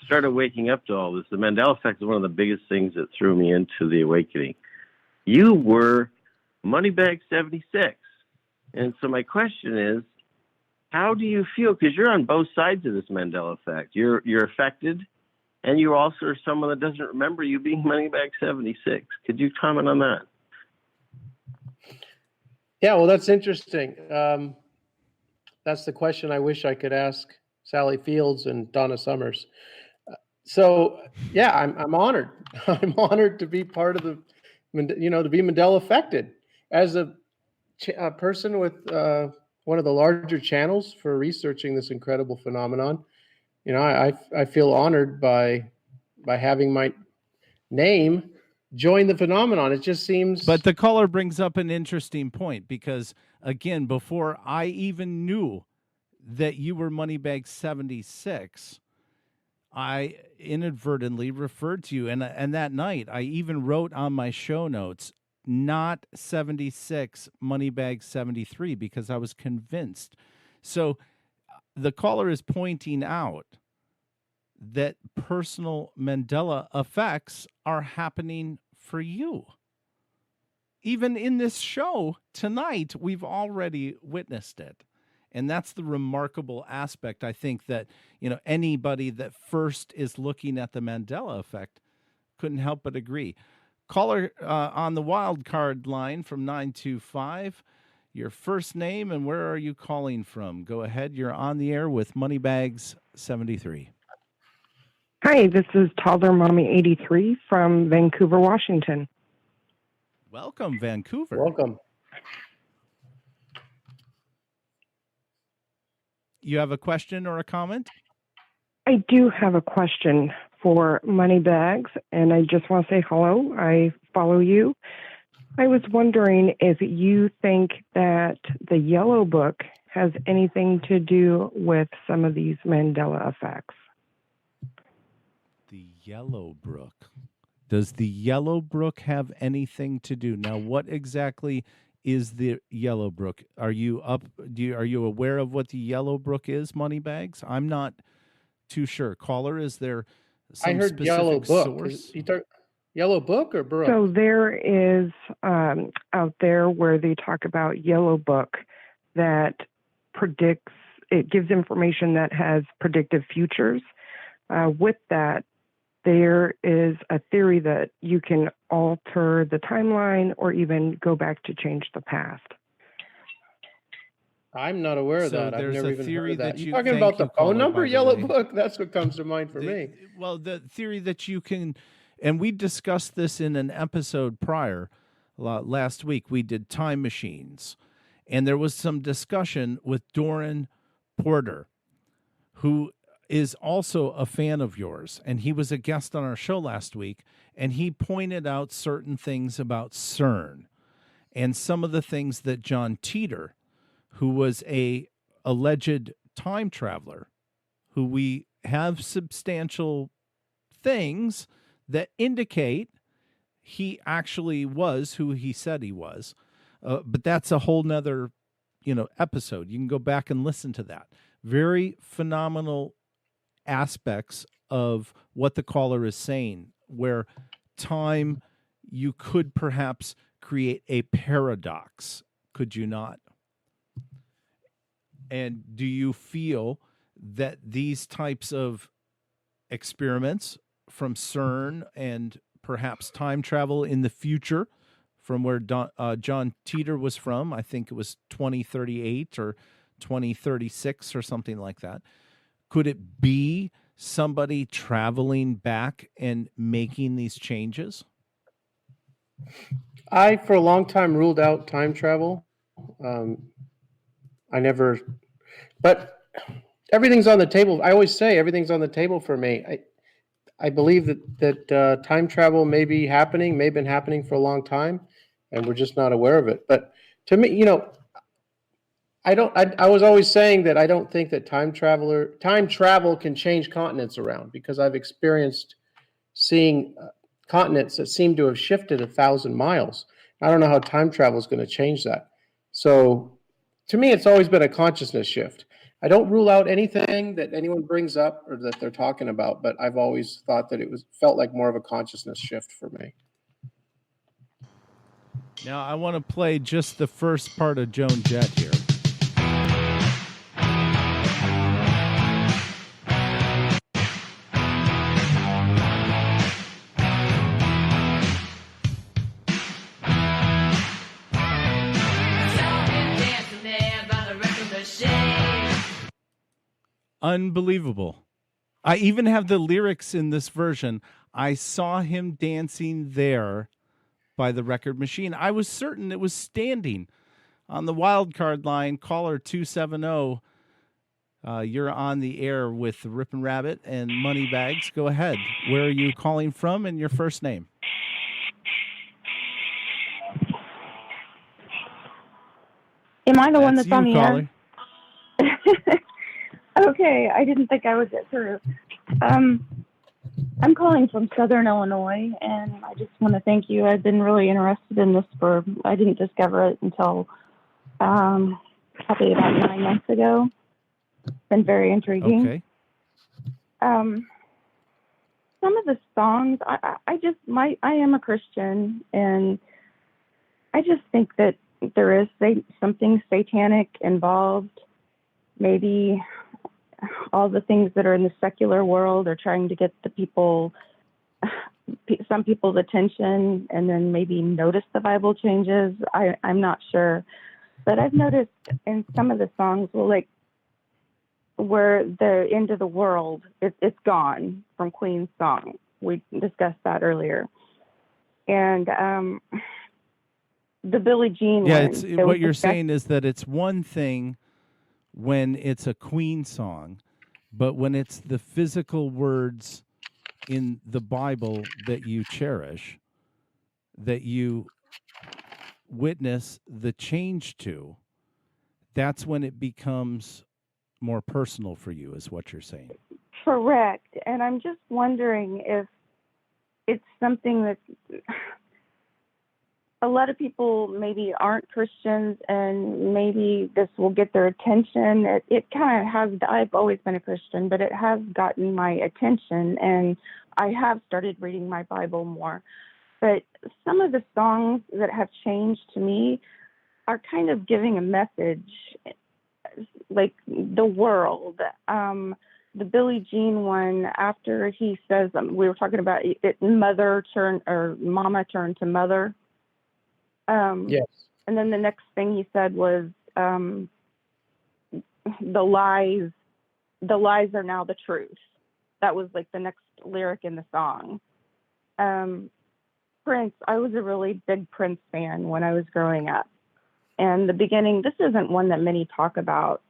started waking up to all this, the Mandela effect is one of the biggest things that threw me into the awakening. You were Moneybag 76. And so my question is, how do you feel? Because you're on both sides of this Mandela effect. You're affected, and you also are someone that doesn't remember you being Moneybag 76. Could you comment on that? Yeah, well, that's interesting. That's the question I wish I could ask Sally Fields and Donna Summers. So, yeah, I'm honored. I'm honored to be part of the, to be Mandela affected. As a person with one of the larger channels for researching this incredible phenomenon, I feel honored by having name join the phenomenon. It just seems. But the caller brings up an interesting point because, again, before I even knew that you were Moneybag 76, I inadvertently referred to you. And that night, I even wrote on my show notes, not 76, Moneybag 73, because I was convinced. So the caller is pointing out that personal Mandela effects are happening for you. Even in this show tonight, we've already witnessed it. And that's the remarkable aspect, I think, that, anybody that first is looking at the Mandela effect couldn't help but agree. Caller on the wild card line from 925, your first name and where are you calling from? Go ahead. You're on the air with Moneybags 73. Hi, this is Toddler Mommy 83 from Vancouver, Washington. Welcome, Vancouver. Welcome. You have a question or a comment? I do have a question for Moneybags, and I just want to say hello. I follow you. I was wondering if you think that the Yellow Book has anything to do with some of these Mandela effects. The Yellow Book. Does the Yellow Book have anything to do? Now, what exactly is the Yellow Book? Are you aware of what the Yellow Book is, Moneybags? I'm not too sure. Caller, is there some I heard specific Yellow Book. source? Yellow Book or Brook? So there is out there where they talk about Yellow Book that predicts, it gives information that has predictive futures. With that, there is a theory that you can alter the timeline or even go back to change the past. I'm not aware of that. I've never even heard of that. You're talking about the phone number, Yellow Book? That's what comes to mind for me. Well, the theory that you can, and we discussed this in an episode prior, last week, we did time machines. And there was some discussion with Doran Porter, who is also a fan of yours, and he was a guest on our show last week, and he pointed out certain things about CERN and some of the things that John Teeter, who was a alleged time traveler, who we have substantial things that indicate he actually was who he said he was. But that's a whole nother, episode. You can go back and listen to that. Very phenomenal aspects of what the caller is saying, where time, you could perhaps create a paradox, could you not? And do you feel that these types of experiments from CERN and perhaps time travel in the future from where John Teeter was from, I think it was 2038 or 2036 or something like that, could it be somebody traveling back and making these changes? I, for a long time, ruled out time travel. But everything's on the table. I always say everything's on the table for me. I believe that time travel may be happening, may have been happening for a long time, and we're just not aware of it. But to me, I was always saying that I don't think that time travel can change continents around, because I've experienced seeing continents that seem to have shifted 1,000 miles. I don't know how time travel is going to change that. So to me, it's always been a consciousness shift. I don't rule out anything that anyone brings up or that they're talking about, but I've always thought that felt like more of a consciousness shift for me. Now, I want to play just the first part of Joan Jett here. Unbelievable. I even have the lyrics in this version. I saw him dancing there by the record machine. I was certain it was standing on the wild card line. Caller 270. You're on the air with Rip'n Rabbit and Moneybags. Go ahead. Where are you calling from and your first name? Am I the one that's you, on the caller. air? Okay, I didn't think I would get through. I'm calling from Southern Illinois, and I just want to thank you. I've been really interested in this I didn't discover it until probably about 9 months ago. It's been very intriguing. Okay. Some of the songs, I am a Christian, and I just think that there is something satanic involved. Maybe all the things that are in the secular world are trying to get some people's attention, and then maybe notice the Bible changes. I'm not sure, but I've noticed in some of the songs, where the end of the world, it's gone from Queen's song. We discussed that earlier, and the Billie Jean one. Yeah, what you're saying is that it's one thing when it's a Queen song, but when it's the physical words in the Bible that you cherish, that you witness the change to, that's when it becomes more personal for you, is what you're saying. Correct. And I'm just wondering if it's something that a lot of people maybe aren't Christians, and maybe this will get their attention. It kind of has. I've always been a Christian, but it has gotten my attention, and I have started reading my Bible more. But some of the songs that have changed to me are kind of giving a message, like the world. The Billie Jean one, after he says, we were talking about it, mama turned to mother. Yes. And then the next thing he said was, the lies are now the truth. That was like the next lyric in the song. Prince, I was a really big Prince fan when I was growing up. And the beginning, this isn't one that many talk about.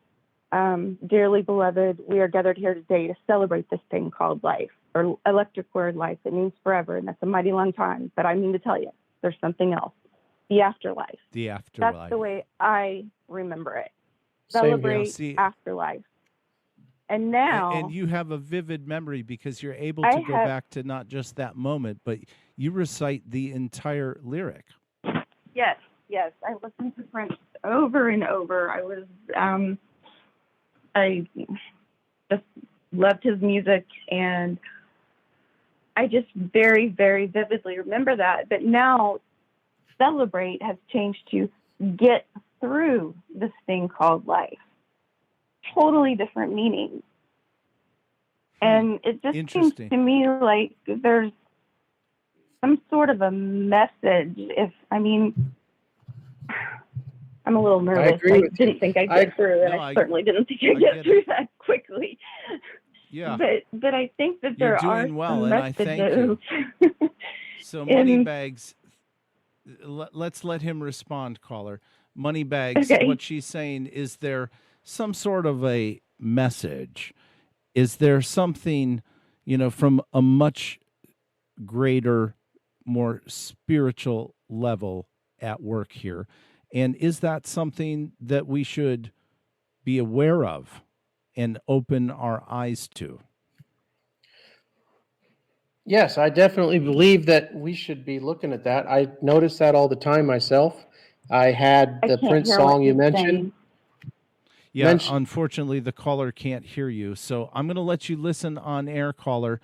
Dearly beloved, we are gathered here today to celebrate this thing called life, or electric word life. It means forever, and that's a mighty long time. But I mean to tell you, there's something else. The afterlife. The afterlife. That's the way I remember it. Same Celebrate here. afterlife. And now... And you have a vivid memory because you're able to go back to not just that moment, but you recite the entire lyric. Yes. I listened to Prince over and over. I just loved his music, and I just very, very vividly remember that. But now, celebrate has changed to get through this thing called life. Totally different meaning. And it just seems to me like there's some sort of a message. I'm a little nervous. I didn't think I'd get through, and I certainly didn't think I'd get through that quickly. Yeah. But I think that there are doing well, some and I thank you. So Moneybags, let's let him respond, caller. Moneybags, Okay. What she's saying, is there some sort of a message? Is there something, from a much greater, more spiritual level at work here? And is that something that we should be aware of and open our eyes to? Yes, I definitely believe that we should be looking at that. I notice that all the time myself. I had the Prince song you mentioned. Yeah, unfortunately, the caller can't hear you. So I'm going to let you listen on air, caller.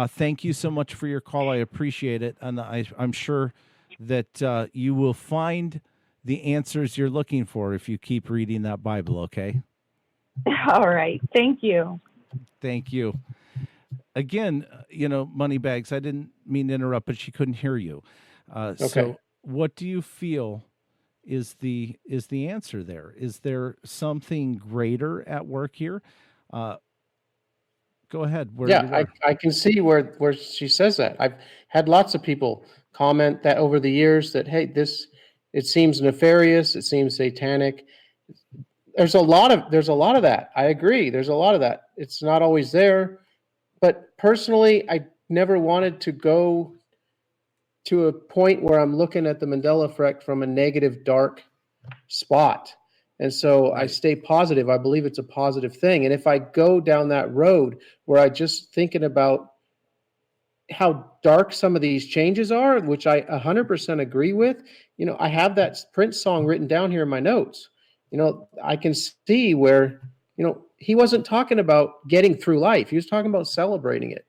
Thank you so much for your call. I appreciate it. And I'm sure that you will find the answers you're looking for if you keep reading that Bible, okay? All right. Thank you. Thank you. Again, Moneybags, I didn't mean to interrupt, but she couldn't hear you. Okay. So what do you feel is the answer there? Is there something greater at work here? Go ahead. I can see where she says that. I've had lots of people comment that over the years that, hey, it seems nefarious, it seems satanic. there's a lot of that. I agree. There's a lot of that. It's not always there, but personally, I never wanted to go to a point where I'm looking at the Mandela effect from a negative, dark spot. And so I stay positive. I believe it's a positive thing. And if I go down that road where I just thinking about how dark some of these changes are, which I 100% agree with, I have that Prince song written down here in my notes. I can see where, he wasn't talking about getting through life. He was talking about celebrating it.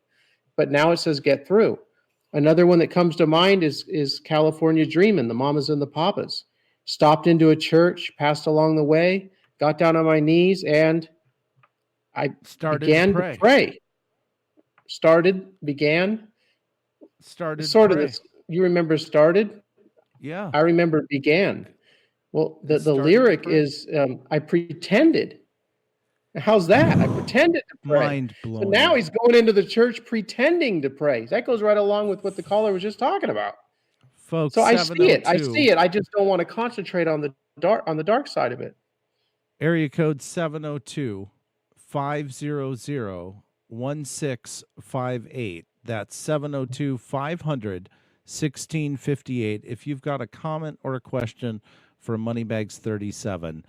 But now it says get through. Another one that comes to mind is California Dreamin', the Mamas and the Papas. Stopped into a church, passed along the way, got down on my knees, and I began to pray. Began. Sort of this. You remember started? Yeah. I remember began. Well, the lyric is, I pretended. How's that? I pretended to pray. Mind blowing. So now he's going into the church pretending to pray. That goes right along with what the caller was just talking about. Folks, so I see it. I see it. I just don't want to concentrate on the dark side of it. Area code 702-500-1658. That's 702-500-1658. If you've got a comment or a question for Moneybags 37.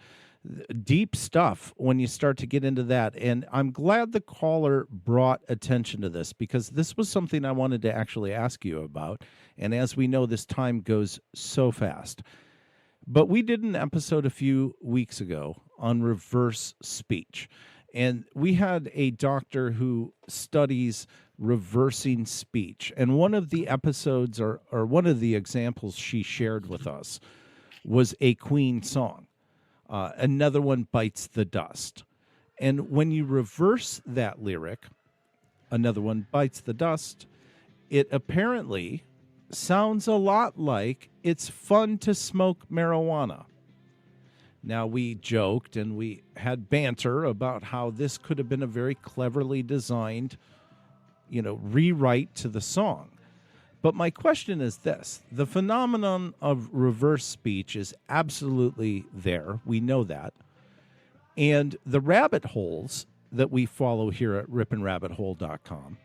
Deep stuff when you start to get into that. And I'm glad the caller brought attention to this, because this was something I wanted to actually ask you about. And as we know, this time goes so fast. But we did an episode a few weeks ago on reverse speech. And we had a doctor who studies reversing speech. And one of the episodes or one of the examples she shared with us was a Queen song. Another one, Bites the Dust. And when you reverse that lyric, another one bites the dust, it apparently sounds a lot like it's fun to smoke marijuana. Now, we joked and we had banter about how this could have been a very cleverly designed, rewrite to the song. But my question is this. The phenomenon of reverse speech is absolutely there. We know that. And the rabbit holes that we follow here at ripinrabbithole.com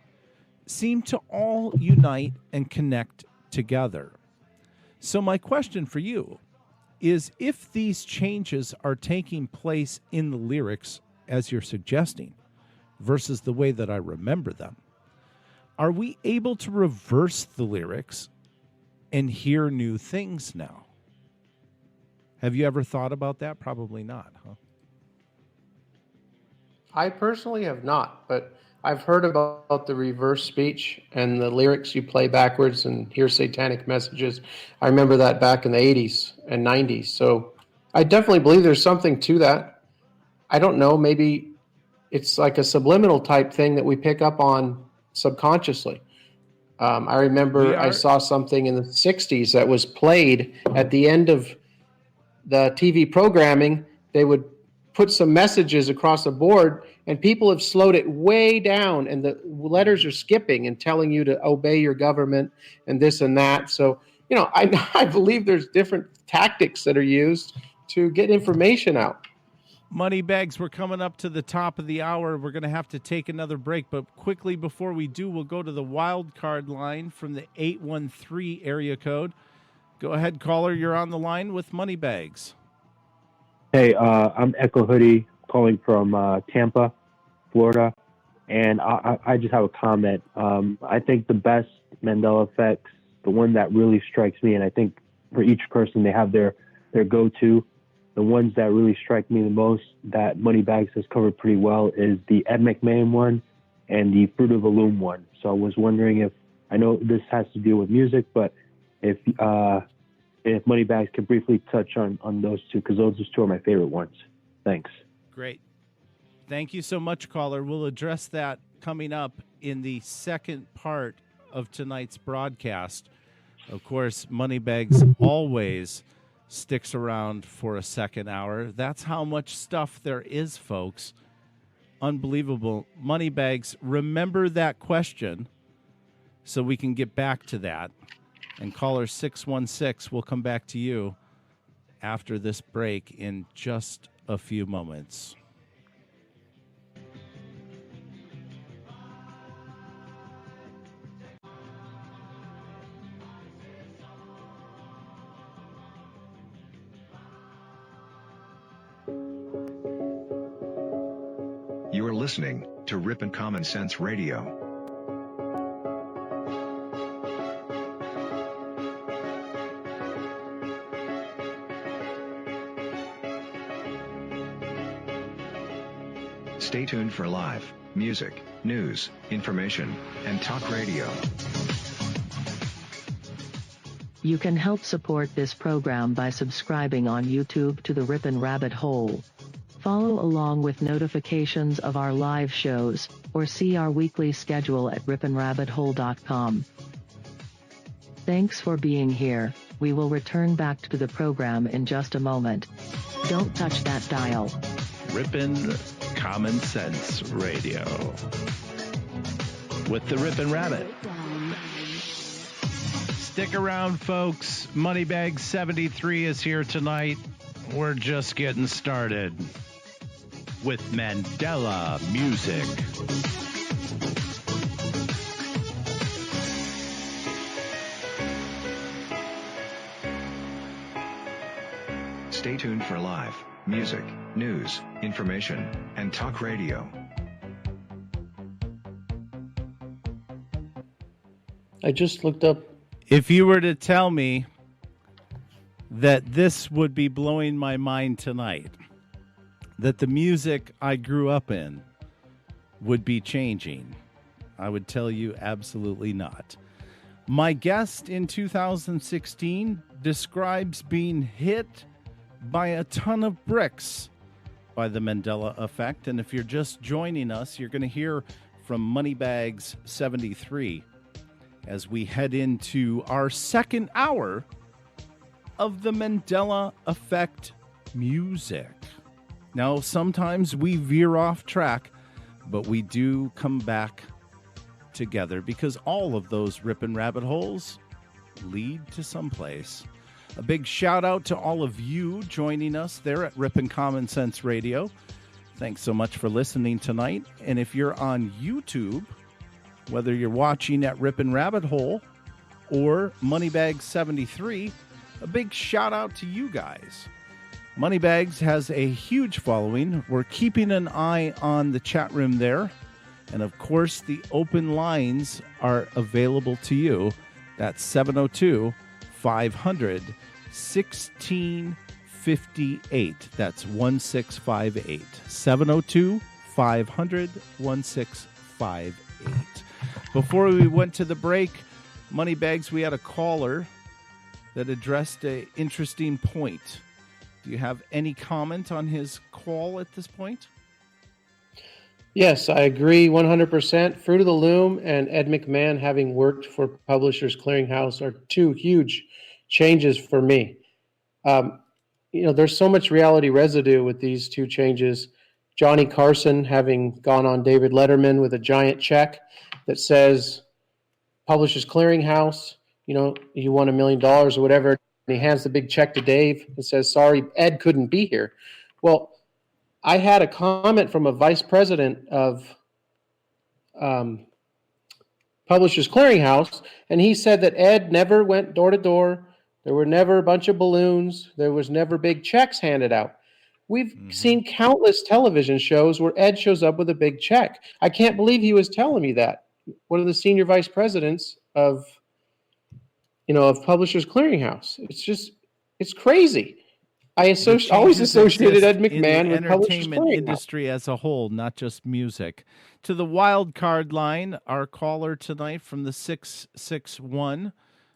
seem to all unite and connect together. So my question for you is, if these changes are taking place in the lyrics as you're suggesting versus the way that I remember them, are we able to reverse the lyrics and hear new things now? Have you ever thought about that? Probably not, huh? I personally have not, but I've heard about the reverse speech and the lyrics you play backwards and hear satanic messages. I remember that back in the 80s and 90s. So I definitely believe there's something to that. I don't know, maybe it's like a subliminal type thing that we pick up on subconsciously. I remember I saw something in the 60s that was played at the end of the TV programming. They would put some messages across the board, and people have slowed it way down, and the letters are skipping and telling you to obey your government and this and that. So, I believe there's different tactics that are used to get information out. Moneybags, we're coming up to the top of the hour. We're going to have to take another break, but quickly before we do, we'll go to the wild card line from the 813 area code. Go ahead, caller. You're on the line with Moneybags. Hey, I'm Echo Hoodie calling from Tampa, Florida, and I just have a comment. I think the best Mandela effects, the one that really strikes me, and I think for each person they have their go-to, the ones that really strike me the most that Moneybags has covered pretty well is the Ed McMahon one and the Fruit of the Loom one. So I was wondering if, I know this has to do with music, but if Moneybags could briefly touch on those two, because those two are my favorite ones. Thanks. Great. Thank you so much, caller. We'll address that coming up in the second part of tonight's broadcast. Of course, Moneybags always sticks around for a second hour. That's how much stuff there is, folks. Unbelievable. Moneybags, remember that question so we can get back to that. And caller 616 will come back to you after this break in just a few moments. You are listening to Ripon Common Sense Radio. Stay tuned for live music, news, information, and talk radio. You can help support this program by subscribing on YouTube to the Ripon Rabbit Hole. Follow along with notifications of our live shows, or see our weekly schedule at riponrabbithole.com. Thanks for being here. We will return back to the program in just a moment. Don't touch that dial. Ripon Common Sense Radio. With the Ripon Rabbit. Stick around, folks. Moneybag 73 is here tonight. We're just getting started with Mandela music. Stay tuned for live music, news, information, and talk radio. I just looked up. If you were to tell me that this would be blowing my mind tonight, that the music I grew up in would be changing, I would tell you absolutely not. My guest in 2016 describes being hit by a ton of bricks by the Mandela effect. And if you're just joining us, you're going to hear from Moneybags 73 as we head into our second hour of the Mandela effect music. Now, sometimes we veer off track, but we do come back together because all of those Ripon rabbit holes lead to someplace. A big shout out to all of you joining us there at Ripon Common Sense Radio. Thanks so much for listening tonight. And if you're on YouTube, whether you're watching at Ripon Rabbit Hole or Moneybag 73, a big shout out to you guys. Moneybags has a huge following. We're keeping an eye on the chat room there. And of course, the open lines are available to you. That's 702-500-1658. That's 1658. 702-500-1658. Before we went to the break, Moneybags, we had a caller that addressed an interesting point. Do you have any comment on his call at this point? Yes, I agree 100%. Fruit of the Loom and Ed McMahon, having worked for Publishers Clearinghouse, are two huge changes for me. There's so much reality residue with these two changes. Johnny Carson having gone on David Letterman with a giant check that says Publishers Clearinghouse, you won $1 million or whatever. And he hands the big check to Dave and says, sorry, Ed couldn't be here. Well, I had a comment from a vice president of Publishers Clearinghouse, and he said that Ed never went door to door. There were never a bunch of balloons. There was never big checks handed out. We've seen countless television shows where Ed shows up with a big check. I can't believe he was telling me that. One of the senior vice presidents of Publishers Clearinghouse. It's crazy. I always associated Ed McMahon with Publishers entertainment Clearinghouse. industry as a whole, not just music. To the wild card line, our caller tonight from the 661,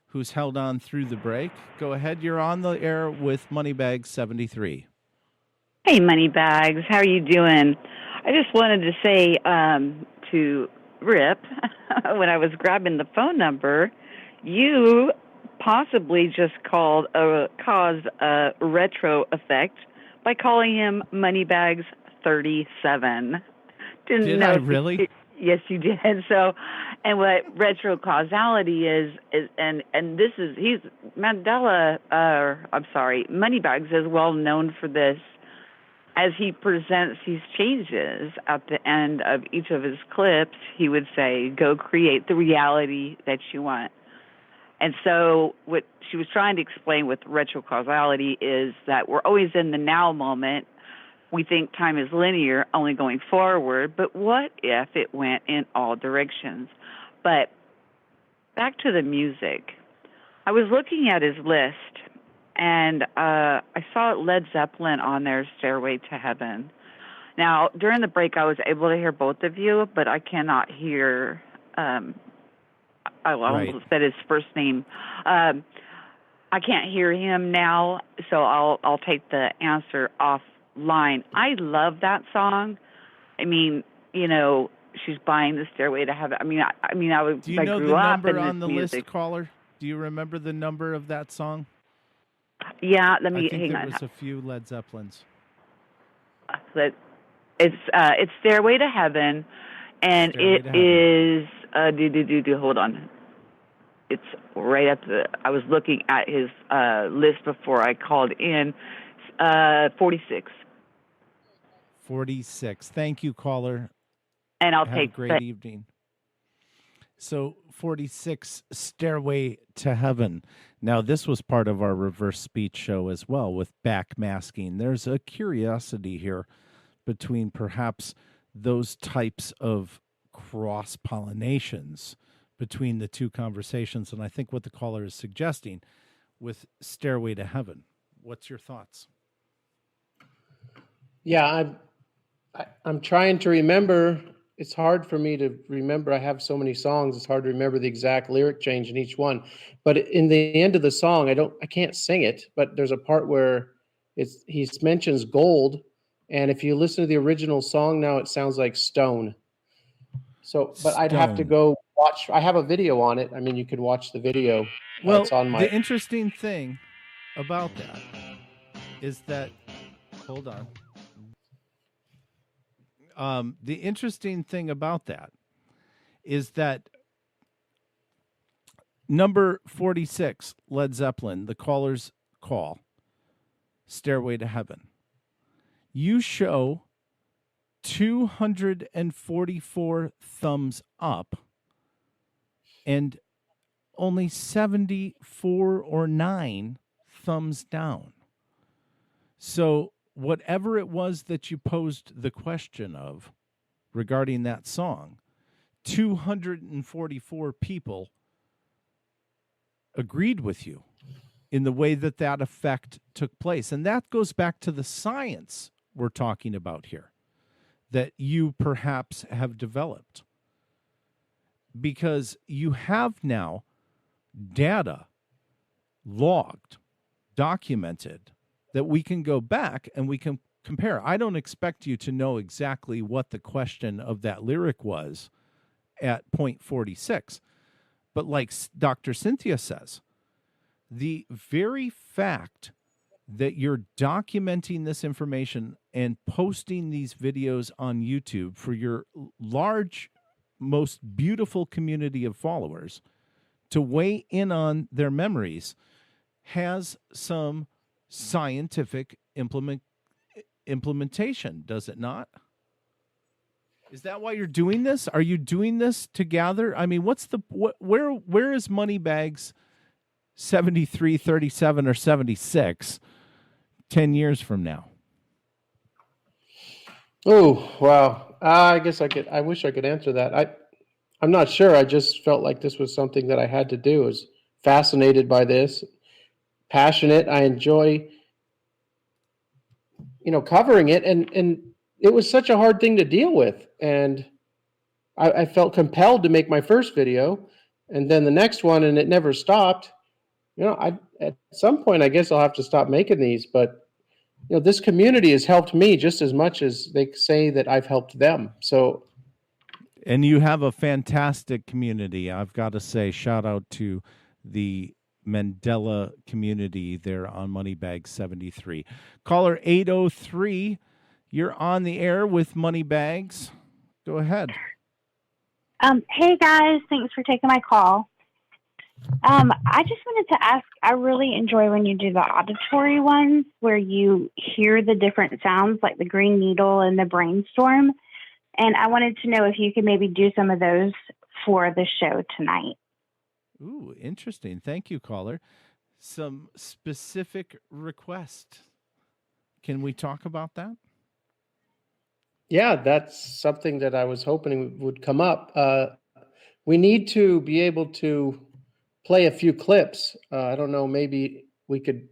who's held on through the break. Go ahead. You're on the air with Moneybag 73. Hey, Moneybags. How are you doing? I just wanted to say to Rip, when I was grabbing the phone number, you possibly just caused a retro effect by calling him Moneybags 37. Did I really? Yes, you did. So, and what retro causality is Moneybags is well known for this as he presents these changes at the end of each of his clips, he would say, go create the reality that you want. And so what she was trying to explain with retrocausality is that we're always in the now moment. We think time is linear, only going forward, but what if it went in all directions? But back to the music. I was looking at his list, and I saw Led Zeppelin on there, Stairway to Heaven. Now, during the break, I was able to hear both of you, but I cannot hear, I almost said his first name. I can't hear him now, so I'll take the answer offline. I love that song. I mean, you know, she's buying the Stairway to Heaven. I mean, I was. Do you know the number on the list, caller? Do you remember the number of that song? Yeah, let me I think hang there on. was a few Led Zeppelins. It's Stairway to Heaven, and it is. Hold on. It's right at the. I was looking at his list before I called in. 46. 46. Thank you, caller. And I'll Have take a great evening. So 46, Stairway to Heaven. Now, this was part of our reverse speech show as well with backmasking. There's a curiosity here between perhaps those types of cross-pollinations between the two conversations. And I think what the caller is suggesting with Stairway to Heaven. What's your thoughts? Yeah, I'm trying to remember. It's hard for me to remember. I have so many songs. It's hard to remember the exact lyric change in each one. But in the end of the song, I can't sing it. But there's a part where he mentions gold, and if you listen to the original song now, it sounds like stone. So, but I'd have to go watch. I have a video on it. I mean, you could watch the video. Well, it's on my. The interesting thing about that is that. Hold on. The interesting thing about that is that number 46, Led Zeppelin, the caller's call, Stairway to Heaven. You show 244 thumbs up and only 74 or 9 thumbs down. So whatever it was that you posed the question of regarding that song, 244 people agreed with you in the way that that effect took place. And that goes back to the science we're talking about here that you perhaps have developed. Because you have now data logged, documented, that we can go back and we can compare. I don't expect you to know exactly what the question of that lyric was at point 46. But like Dr. Cynthia says, the very fact that you're documenting this information and posting these videos on YouTube for your large, most beautiful community of followers to weigh in on their memories has some scientific implementation, does it not? Is that why you're doing this? Are you doing this to gather? I mean, where is Moneybags 73, 37, or 76 10 years from now? Oh, wow. I guess I wish I could answer that. I'm not sure. I just felt like this was something that I had to do. I was fascinated by this, passionate. I enjoy, covering it. And it was such a hard thing to deal with. And I felt compelled to make my first video and then the next one, and it never stopped. At some point, I guess I'll have to stop making these, but this community has helped me just as much as they say that I've helped them. So, and you have a fantastic community. I've got to say, shout out to the Mandela community there on Moneybags 73. Caller 803, you're on the air with Moneybags. Go ahead. Hey guys, thanks for taking my call. I just wanted to ask, I really enjoy when you do the auditory ones where you hear the different sounds like the green needle and the brainstorm. And I wanted to know if you could maybe do some of those for the show tonight. Ooh, interesting. Thank you, caller. Some specific requests. Can we talk about that? Yeah, that's something that I was hoping would come up. We need to be able to play a few clips. I don't know, maybe we could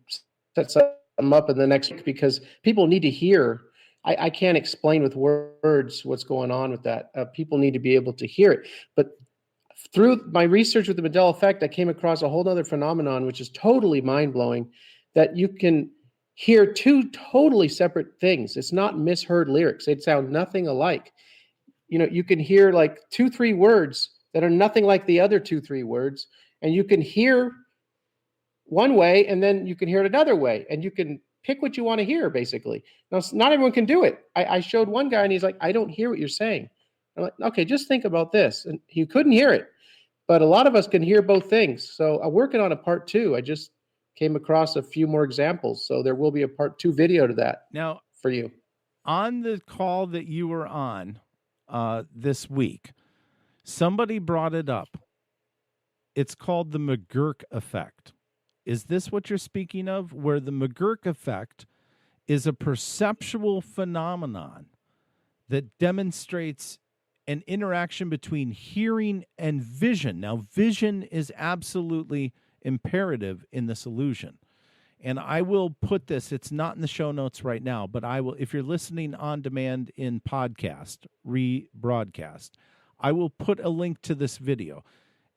set some up in the next week because people need to hear. I can't explain with words what's going on with that. People need to be able to hear it. But through my research with the Mandela effect, I came across a whole other phenomenon, which is totally mind blowing, that you can hear two totally separate things. It's not misheard lyrics. They sound nothing alike. You can hear like 2-3 words that are nothing like the other 2-3 words, and you can hear one way and then you can hear it another way, and you can pick what you want to hear, basically. Now, not everyone can do it. I showed one guy and he's like, I don't hear what you're saying. I'm like, okay, just think about this. And he couldn't hear it, but a lot of us can hear both things. So I'm working on a part 2. I just came across a few more examples, so there will be a part 2 video to that now for you. On the call that you were on this week, somebody brought it up. It's called the McGurk effect. Is this what you're speaking of, where the McGurk effect is a perceptual phenomenon that demonstrates an interaction between hearing and vision? Now, vision is absolutely imperative in this illusion. And I will put this, it's not in the show notes right now, but I will, if you're listening on demand in podcast, rebroadcast, I will put a link to this video.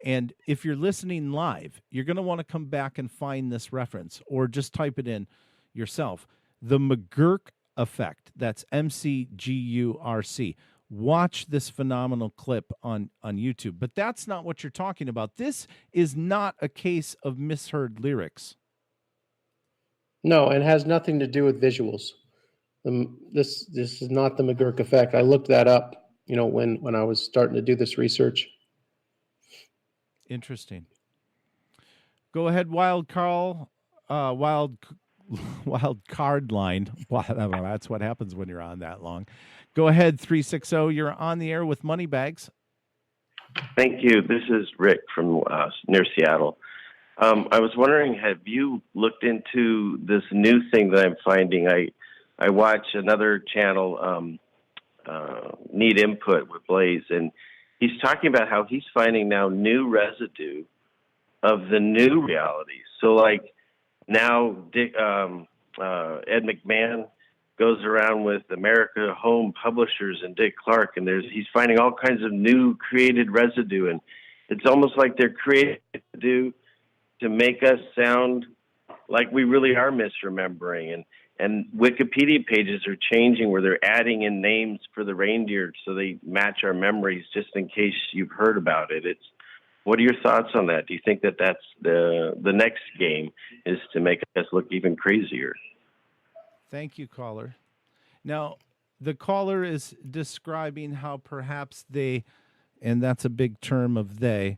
And if you're listening live, you're going to want to come back and find this reference or just type it in yourself. The McGurk effect, that's MCGURC. Watch this phenomenal clip on YouTube. But that's not what you're talking about. This is not a case of misheard lyrics. No, it has nothing to do with visuals. This is not the McGurk effect. I looked that up, when I was starting to do this research. Interesting. Go ahead, wild card line. That's what happens when you're on that long. Go ahead, 360. You're on the air with Moneybags. Thank you. This is Rick from near Seattle. I was wondering, have you looked into this new thing that I'm finding? I watch another channel, Need Input with Blaze, and he's talking about how he's finding now new residue of the new realities. So, like now, Ed McMahon goes around with America Home Publishers and Dick Clark, and he's finding all kinds of new created residue, and it's almost like they're creating residue to make us sound like we really are misremembering. And Wikipedia pages are changing where they're adding in names for the reindeer so they match our memories, just in case you've heard about it. What are your thoughts on that? Do you think that that's the next game, is to make us look even crazier? Thank you, caller. Now, the caller is describing how perhaps they, and that's a big term of they,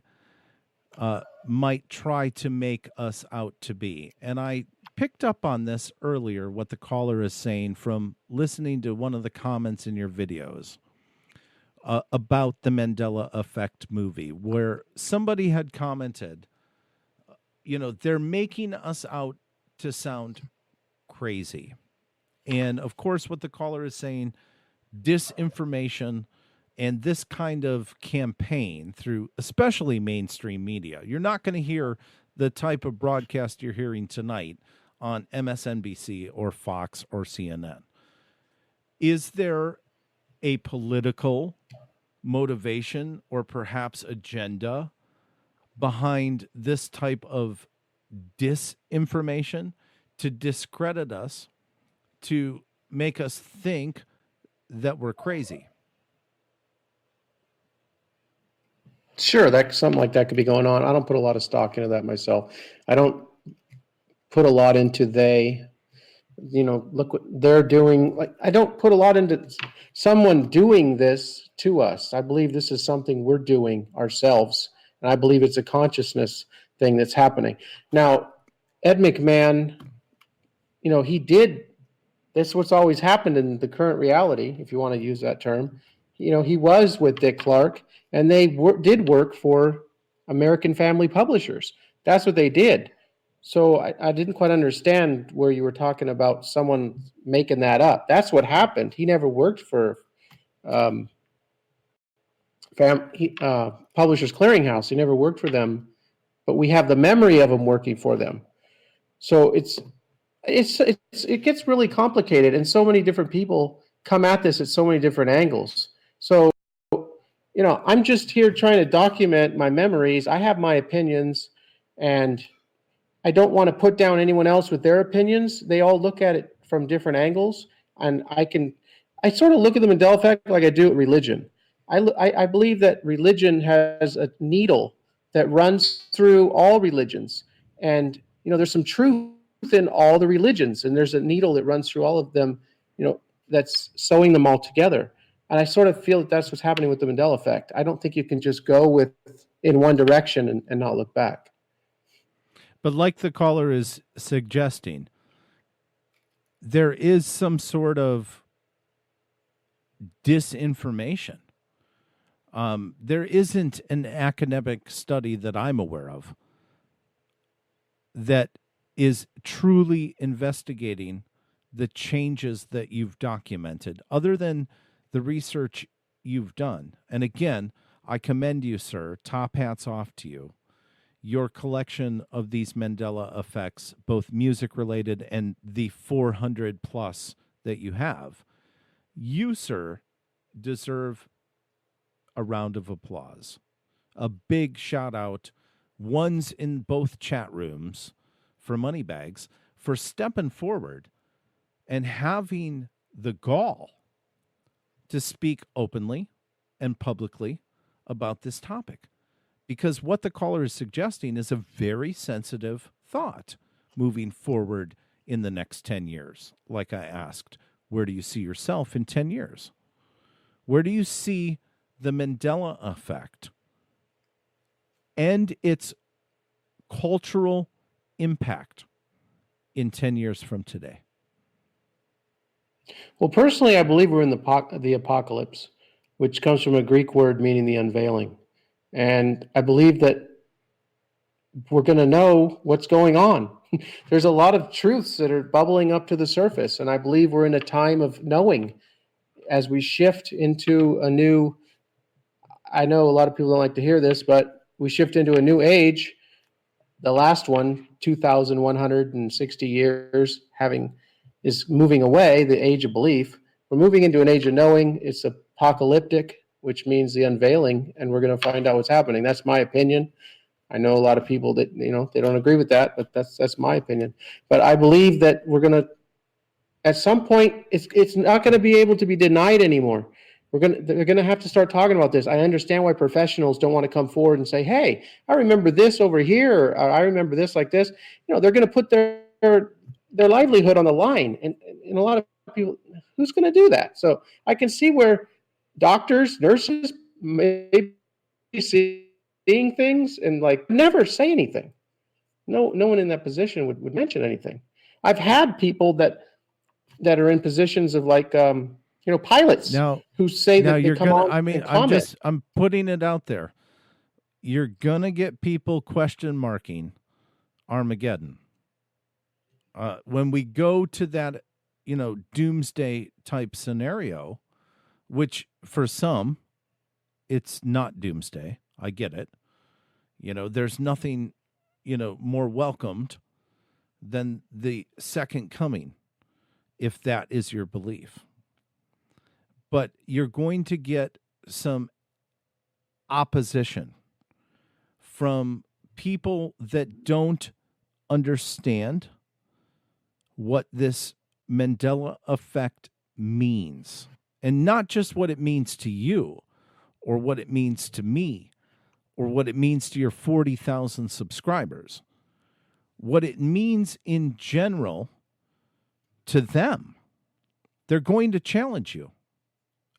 might try to make us out to be. And I picked up on this earlier, what the caller is saying from listening to one of the comments in your videos about the Mandela Effect movie, where somebody had commented, they're making us out to sound crazy. And of course, what the caller is saying, disinformation and this kind of campaign through especially mainstream media. You're not going to hear the type of broadcast you're hearing tonight on MSNBC or Fox or CNN. Is there a political motivation or perhaps agenda behind this type of disinformation to discredit us, to make us think that we're crazy? Sure, something like that could be going on. I don't put a lot of stock into that myself. I don't put a lot into look what they're doing. Like, I don't put a lot into someone doing this to us. I believe this is something we're doing ourselves. And I believe it's a consciousness thing that's happening. Now, Ed McMahon, he did, that's what's always happened in the current reality, if you want to use that term. He was with Dick Clark, and they did work for American Family Publishers. That's what they did. So I didn't quite understand where you were talking about someone making that up. That's what happened. He never worked for Publishers Clearinghouse. He never worked for them, but we have the memory of him working for them. So it gets really complicated, and so many different people come at this at so many different angles. So, I'm just here trying to document my memories. I have my opinions, and I don't want to put down anyone else with their opinions. They all look at it from different angles, and I sort of look at the Mandela effect like I do at religion. I believe that religion has a needle that runs through all religions, and there's some truth in all the religions, and there's a needle that runs through all of them, that's sewing them all together. And I sort of feel that that's what's happening with the Mandela effect. I don't think you can just go in one direction and not look back. But like the caller is suggesting, there is some sort of disinformation. There isn't an academic study that I'm aware of that is truly investigating the changes that you've documented, other than the research you've done. And again, I commend you, sir. Top hats off to you. Your collection of these Mandela effects, both music related and the 400 plus that you have, you, sir, deserve a round of applause. A big shout out, ones in both chat rooms for Moneybags, for stepping forward and having the gall to speak openly and publicly about this topic. Because what the caller is suggesting is a very sensitive thought moving forward in the next 10 years. Like I asked, where do you see yourself in 10 years? Where do you see the Mandela effect and its cultural impact in 10 years from today? Well, personally, I believe we're in the apocalypse, which comes from a Greek word meaning the unveiling. And I believe that we're going to know what's going on. There's a lot of truths that are bubbling up to the surface, and I believe we're in a time of knowing as we shift into a new, I know a lot of people don't like to hear this, but we shift into a new age. The last one, 2,160 years, is moving away, the age of belief. We're moving into an age of knowing. It's apocalyptic, which means the unveiling, and we're going to find out what's happening. That's my opinion. I know a lot of people that, they don't agree with that, but that's my opinion. But I believe that we're going to, at some point, it's not going to be able to be denied anymore. They're going to have to start talking about this. I understand why professionals don't want to come forward and say, hey, I remember this over here, or I remember this like this. They're going to put their livelihood on the line. And a lot of people, who's going to do that? So I can see where doctors, nurses may be seeing things and never say anything. No one in that position would mention anything. I've had people that are in positions of pilots who say that they come on and comment. I'm putting it out there. You're gonna get people question marking Armageddon. When we go to that, doomsday type scenario, which for some, it's not doomsday. I get it. There's nothing, more welcomed than the second coming, if that is your belief. But you're going to get some opposition from people that don't understand what this Mandela effect means. And not just what it means to you, or what it means to me, or what it means to your 40,000 subscribers. What it means in general to them. They're going to challenge you,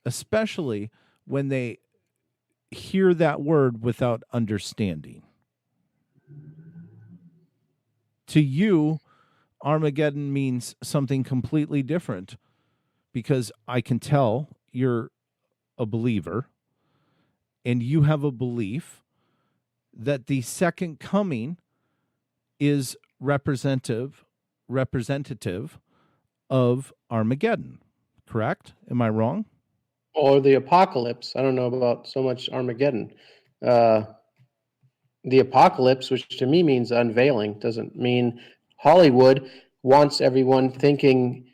especially when they hear that word without understanding. To you, Armageddon means something completely different, because I can tell you're a believer and you have a belief that the second coming is representative of Armageddon. Correct? Am I wrong? Or the apocalypse. I don't know about so much Armageddon. The apocalypse, which to me means unveiling, doesn't mean Hollywood wants everyone thinking,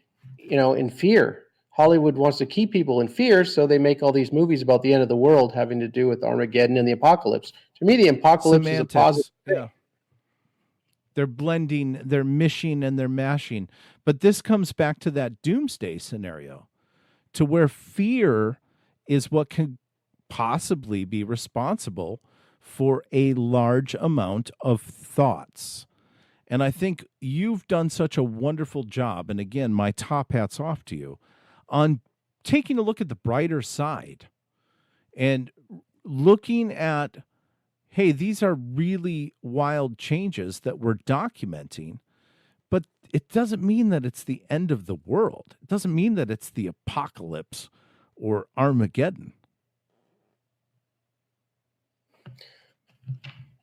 in fear. Hollywood wants to keep people in fear, so they make all these movies about the end of the world having to do with Armageddon and the apocalypse. To me, the apocalypse is a positive thing. Yeah. They're blending, they're mishing, and they're mashing. But this comes back to that doomsday scenario, to where fear is what can possibly be responsible for a large amount of thoughts. And I think you've done such a wonderful job, and again, my top hat's off to you, on taking a look at the brighter side and looking at, hey, these are really wild changes that we're documenting, but it doesn't mean that it's the end of the world. It doesn't mean that it's the apocalypse or Armageddon.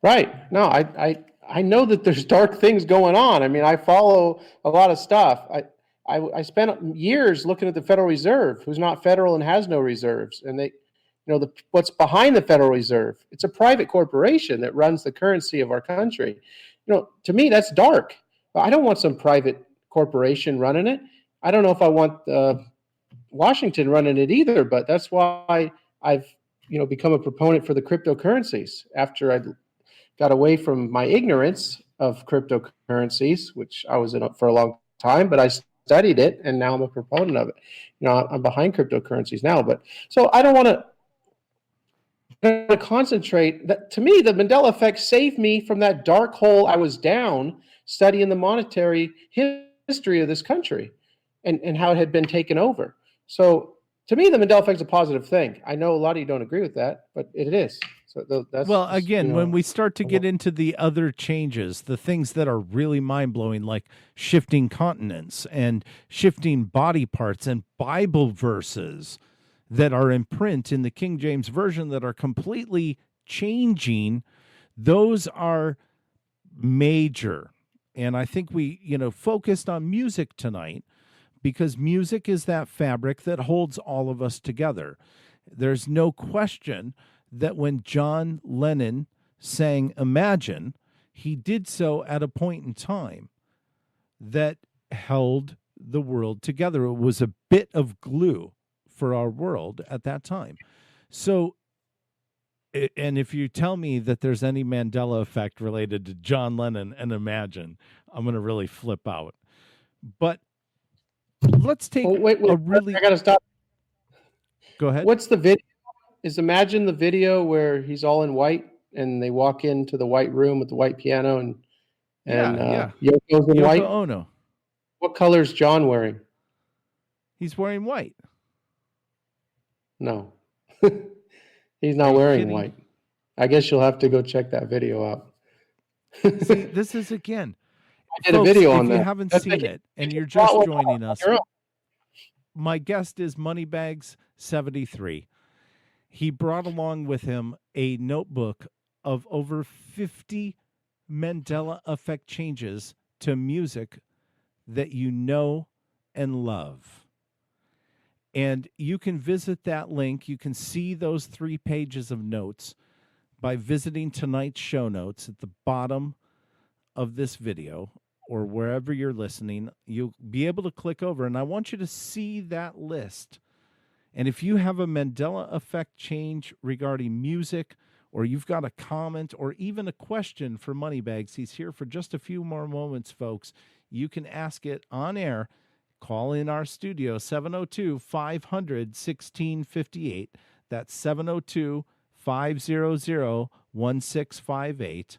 Right. No, I know that there's dark things going on. I mean, I follow a lot of stuff. I spent years looking at the Federal Reserve, who's not federal and has no reserves. And they, what's behind the Federal Reserve? It's a private corporation that runs the currency of our country. To me, that's dark. I don't want some private corporation running it. I don't know if I want Washington running it either, but that's why I've, become a proponent for the cryptocurrencies after I got away from my ignorance of cryptocurrencies, which I was in for a long time, but I studied it and now I'm a proponent of it. I'm behind cryptocurrencies now, but so I don't want to concentrate. To me, the Mandela effect saved me from that dark hole I was down studying the monetary history of this country and how it had been taken over. So to me, the Mandela effect is a positive thing. I know a lot of you don't agree with that, but it is. So that's well, again, when we start to get into the other changes, the things that are really mind-blowing, like shifting continents and shifting body parts and Bible verses that are in print in the King James Version that are completely changing, those are major. And I think we, focused on music tonight because music is that fabric that holds all of us together. There's no question that when John Lennon sang Imagine, he did so at a point in time that held the world together. It was a bit of glue for our world at that time. So, and if you tell me that there's any Mandela effect related to John Lennon and Imagine, I'm going to really flip out. But let's take wait, a really... I got to stop. Go ahead. What's the video? Is Imagine the video where he's all in white and they walk into the white room with the white piano and Yoko's in white? Ono. What color is John wearing? He's wearing white. No. He's not wearing white. I guess you'll have to go check that video out. See, this is, again, I did a video on that. If you haven't seen it and you're just joining us, my guest is Moneybags73. He brought along with him a notebook of over 50 Mandela effect changes to music that you know and love. And you can visit that link. You can see those 3 pages of notes by visiting tonight's show notes at the bottom of this video or wherever you're listening. You'll be able to click over, and I want you to see that list. And if you have a Mandela effect change regarding music, or you've got a comment or even a question for Moneybags, he's here for just a few more moments, folks. You can ask it on air. Call in our studio, 702-500-1658. That's 702-500-1658.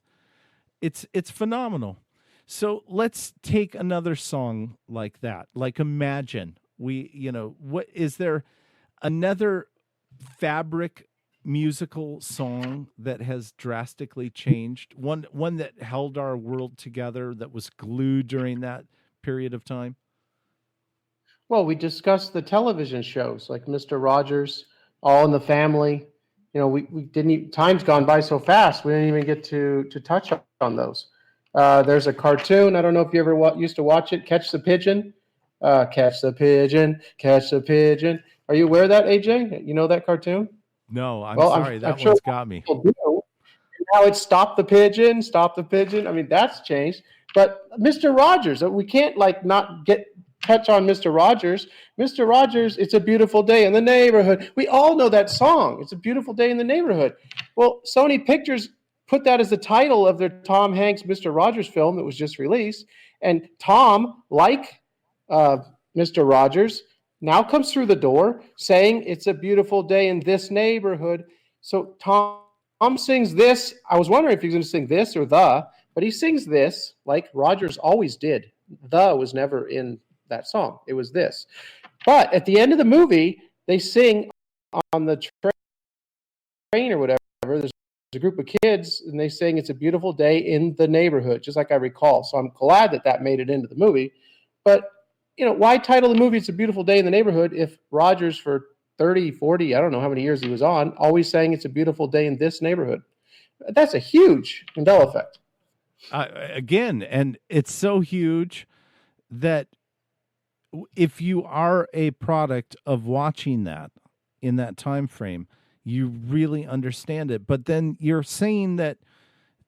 It's phenomenal. So let's take another song like that, like Imagine. What is there another fabric musical song that has drastically changed? One that held our world together, that was glued during that period of time? Well, we discussed the television shows like Mr. Rogers, All in the Family. You know, we didn't even, time's gone by so fast, we didn't even get to touch on those. There's a cartoon. I don't know if you ever used to watch it, Catch the Pigeon. Catch the pigeon, catch the pigeon. Are you aware of that, AJ? You know that cartoon? No, I'm Well, sorry. I'm That sure one's got me. people do. Now it's Stop the Pigeon, Stop the Pigeon. I mean, that's changed. But Mr. Rogers, we can't like not touch on Mr. Rogers. Mr. Rogers, It's a Beautiful Day in the Neighborhood. We all know that song. It's a Beautiful Day in the Neighborhood. Well, Sony Pictures put that as the title of their Tom Hanks Mr. Rogers film that was just released. And Tom, like Mr. Rogers, now comes through the door saying it's a beautiful day in this neighborhood. So Tom sings this. I was wondering if he was going to sing this or the, but he sings this like Rogers always did. The was never in that song. It was this. But at the end of the movie, they sing on the train or whatever. There's a group of kids and they sing It's a Beautiful Day in the Neighborhood, just like I recall. So I'm glad that made it into the movie. But, you know, why title the movie It's a Beautiful Day in the Neighborhood if Rogers for 30, 40, I don't know how many years he was on, always saying It's a Beautiful Day in this neighborhood? That's a huge Mandela effect. Again, and it's so huge that if you are a product of watching that in that time frame, you really understand it. But then you're saying that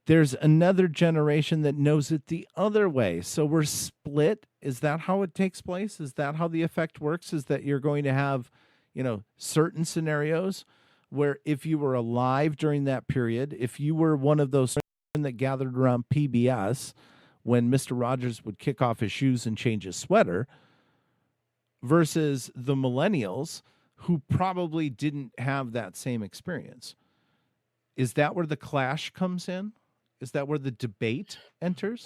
there's another generation that knows it the other way. So we're split. Is that how it takes place? Is that how the effect works? Is that you're going to have, you know, certain scenarios where if you were alive during that period, if you were one of those that gathered around PBS when Mr. Rogers would kick off his shoes and change his sweater, versus the millennials who probably didn't have that same experience. Is that where the clash comes in? Is that where the debate enters?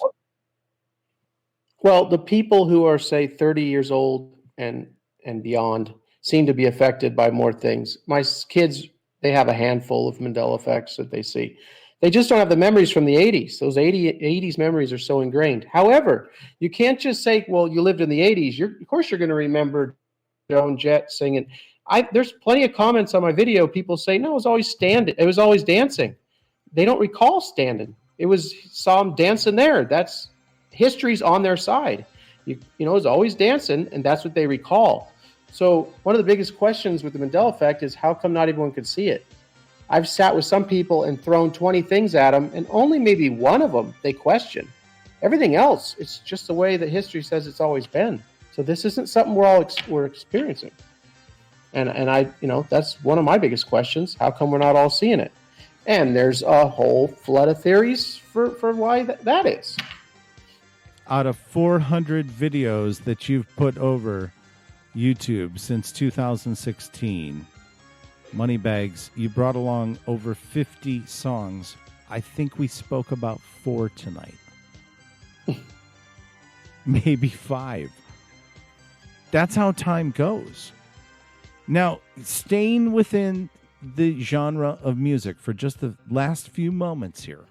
Well, the people who are, say, 30 years old and beyond seem to be affected by more things. My kids, they have a handful of Mandela effects that they see. They just don't have the memories from the 80s. Those 80s memories are so ingrained. However, you can't just say, well, you lived in the 80s. Of course, you're going to remember Joan Jett singing. There's plenty of comments on my video. People say, no, it was always standing. It was always dancing. They don't recall standing. It was saw them dancing there. That's history's on their side. You know, it was always dancing, and that's what they recall. So one of the biggest questions with the Mandela effect is how come not everyone could see it? I've sat with some people and thrown 20 things at them, and only maybe one of them they question. Everything else, it's just the way that history says it's always been. So this isn't something we're experiencing. And I, you know, that's one of my biggest questions. How come we're not all seeing it? And there's a whole flood of theories for why that is. Out of 400 videos that you've put over YouTube since 2016, Moneybags, you brought along over 50 songs. I think we spoke about 4 tonight. Maybe 5. That's how time goes. Now, staying within the genre of music for just the last few moments here,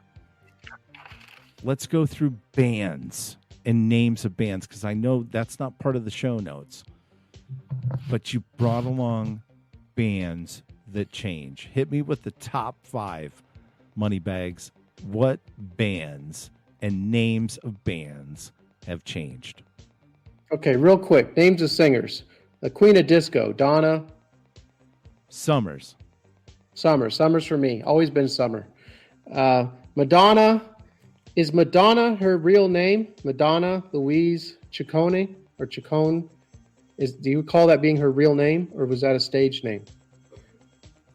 let's go through bands and names of bands, because I know that's not part of the show notes. But you brought along bands that change. Hit me with the top 5, Moneybags. What bands and names of bands have changed? Okay, real quick. Names of singers. The Queen of Disco, Donna. Summers. Summers for me. Always been Summer. Madonna. Is Madonna her real name? Madonna Louise Ciccone or Ciccone? Do you recall that being her real name, or was that a stage name?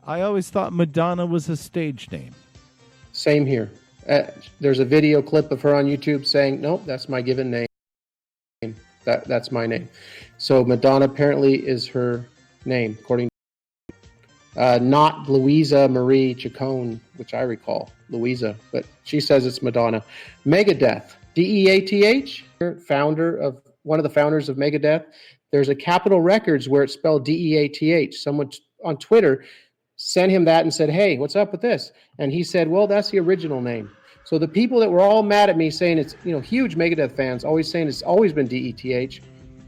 I always thought Madonna was a stage name. Same here. There's a video clip of her on YouTube saying, nope, that's my given name. That's my name. So Madonna apparently is her name, according to not Louisa Marie Ciccone, which I recall, Louisa, but she says it's Madonna. Megadeth, Death, one of the founders of Megadeth. There's a Capitol Records where it's spelled Death. Someone on Twitter sent him that and said, "Hey, what's up with this?" And he said, "Well, that's the original name." So the people that were all mad at me saying it's, huge Megadeth fans, always saying it's always been DETH.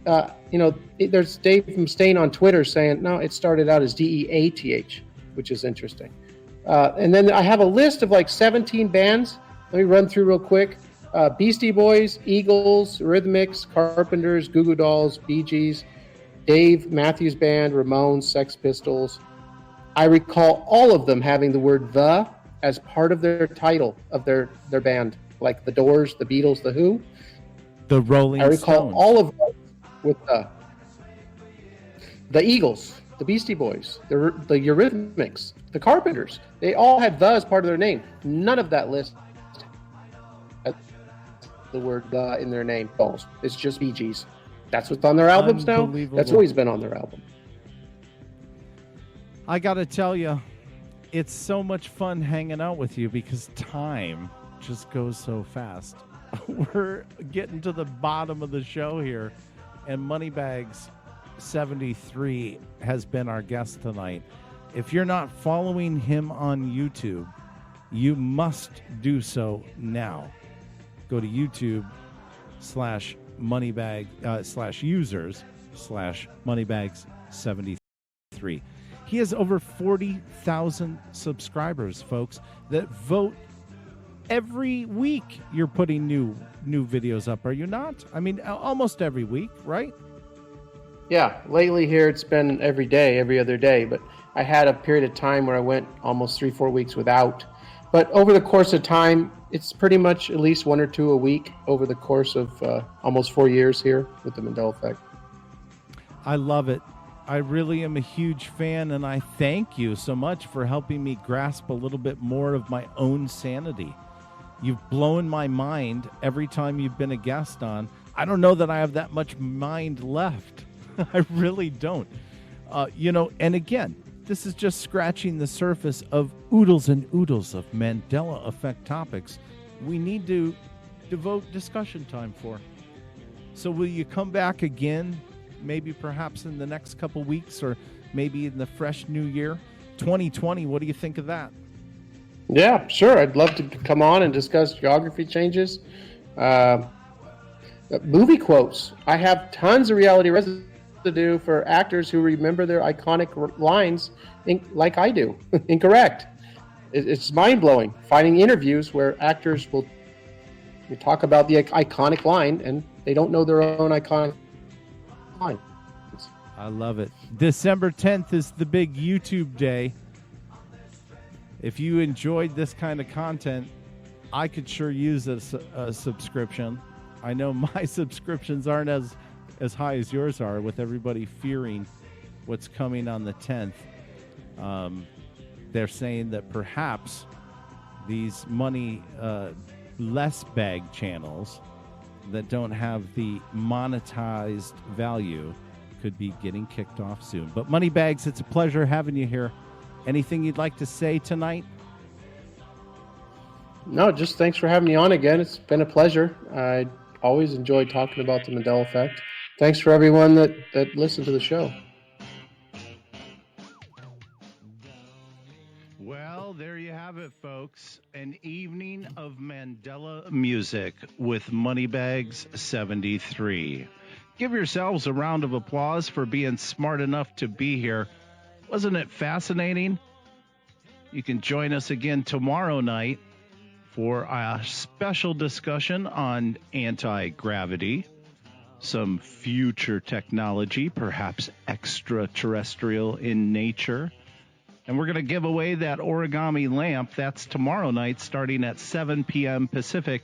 There's Dave from Stain on Twitter saying, no, it started out as DEATH, which is interesting. And then I have a list of like 17 bands. Let me run through real quick. Beastie Boys, Eagles, Rhythmics, Carpenters, Goo Goo Dolls, Bee Gees, Dave Matthews Band, Ramones, Sex Pistols. I recall all of them having the word "the" as part of their title of their band, like the Doors, the Beatles, the Who. The Rolling Stones. I recall all of them with the Eagles, the Beastie Boys, the Eurythmics, the Carpenters. They all had "the" as part of their name. None of that list has the word "the" in their name. It's just Bee Gees. That's what's on their albums now. That's always been on their album. I got to tell you, it's so much fun hanging out with you because time just goes so fast. We're getting to the bottom of the show here, and Moneybags 73 has been our guest tonight. If you're not following him on YouTube, you must do so now. Go to YouTube /users/Moneybags73. He has over 40,000 subscribers, folks, that vote every week. You're putting new videos up, are you not? I mean, almost every week, right? Yeah, lately here it's been every day, every other day, but I had a period of time where I went almost 3-4 weeks without. But over the course of time, it's pretty much at least 1 or 2 a week over the course of almost 4 years here with the Mandela Effect. I love it. I really am a huge fan, and I thank you so much for helping me grasp a little bit more of my own sanity. You've blown my mind every time you've been a guest on. I don't know that I have that much mind left. I really don't. And again, this is just scratching the surface of oodles and oodles of Mandela Effect topics we need to devote discussion time for. So will you come back again, maybe perhaps in the next couple weeks, or maybe in the fresh new year, 2020? What do you think of that? Yeah, sure. I'd love to come on and discuss geography changes. Movie quotes. I have tons of reality residue for actors who remember their iconic lines like I do. Incorrect. It's mind-blowing. Finding interviews where actors will talk about the iconic line and they don't know their own iconic line. I love it. December 10th is the big YouTube day. If you enjoyed this kind of content, I could sure use a subscription. I know my subscriptions aren't as high as yours are, with everybody fearing what's coming on the 10th. They're saying that perhaps these less bag channels that don't have the monetized value could be getting kicked off soon. But Moneybags, it's a pleasure having you here. Anything you'd like to say tonight? No, just thanks for having me on again. It's been a pleasure. I always enjoy talking about the Mandela Effect. Thanks for everyone that listened to the show. Well, there you have it, folks. An evening of Mandela music with Moneybags 73. Give yourselves a round of applause for being smart enough to be here. Wasn't it fascinating? You can join us again tomorrow night for a special discussion on anti-gravity, some future technology, perhaps extraterrestrial in nature. And we're going to give away that origami lamp. That's tomorrow night starting at 7 p.m. Pacific,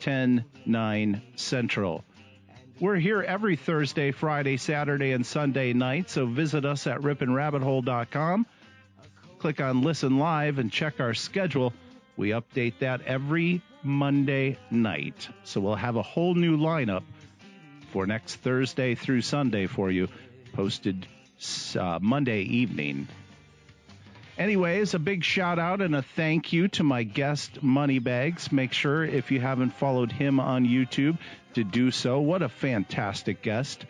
10/9 Central. We're here every Thursday, Friday, Saturday, and Sunday night, so visit us at ripinrabbithole.com. Click on Listen Live and check our schedule. We update that every Monday night. So we'll have a whole new lineup for next Thursday through Sunday for you, posted Monday evening. Anyways, a big shout out and a thank you to my guest, Moneybags. Make sure, if you haven't followed him on YouTube, to do so. What a fantastic guest.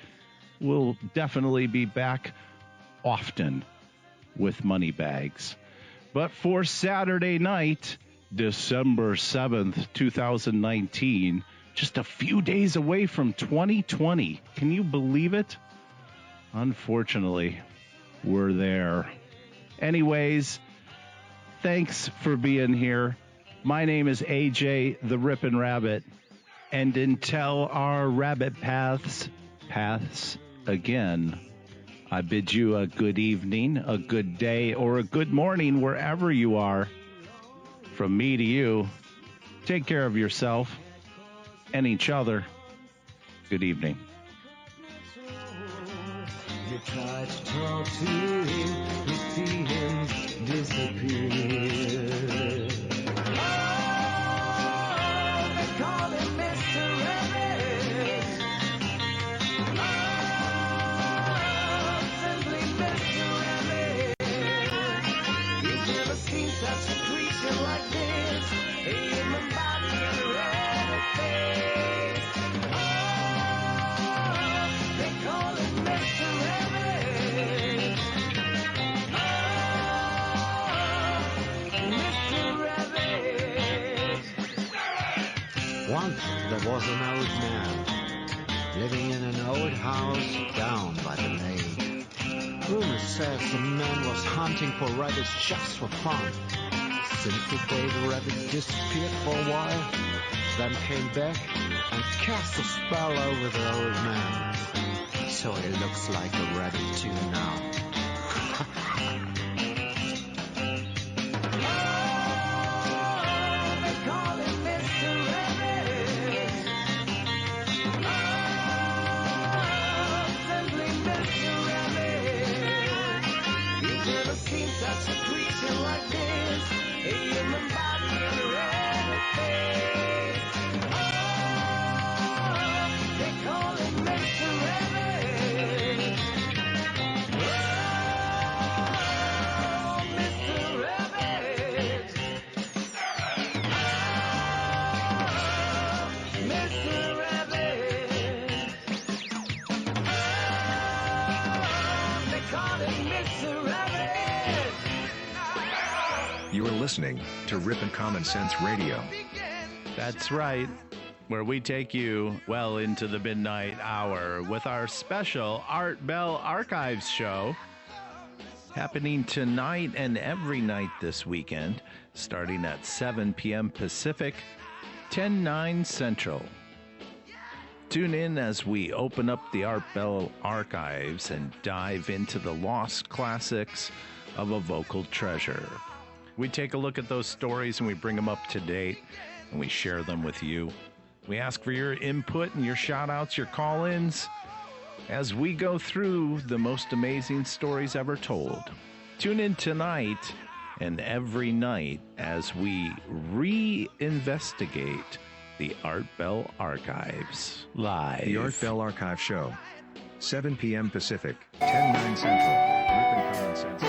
We'll definitely be back often. with Moneybags. But for Saturday night, December 7th, 2019, just a few days away from 2020. Can you believe it? Unfortunately, we're there. Anyways, thanks for being here. My name is AJ the Rippin' Rabbit. And until our rabbit paths again, I bid you a good evening, a good day, or a good morning wherever you are. From me to you, take care of yourself and each other. Good evening. You try to talk to him, you see him disappear. Oh, they call him Mr. Rabbit. Oh, simply Mr. Rabbit. You've never seen such a creature like this. A human body and a rabbit face. Oh, they call him Mr. Rabbit. Oh, Mr. Rabbit. Once there was an old man living in an old house down by the lake. Rumor says the man was hunting for rabbits just for fun. Since the day the rabbit disappeared for a while, then came back and cast a spell over the old man. So he looks like a rabbit too now. They call him Mr. Rabbit. Oh, simply Mr. Rabbit. You've never seen such a creature like this. A human body and a rabbit face. Oh, they call him Mr. Rabbit. Oh, Mr. Rabbit. Mr. Rabbit. They call him Mr. Rabbit. You are listening to Rip'n Common Sense Radio. That's right, where we take you well into the midnight hour with our special Art Bell Archives show happening tonight and every night this weekend, starting at 7 p.m. Pacific, 10/9 Central. Tune in as we open up the Art Bell Archives and dive into the lost classics of a vocal treasure. We take a look at those stories and we bring them up to date and we share them with you. We ask for your input and your shout outs, your call-ins as we go through the most amazing stories ever told. Tune in tonight and every night as we reinvestigate the Art Bell Archives live. The Art Bell Archive Show. 7 p.m. Pacific, 10/9 Central. Rip'n Common Sense.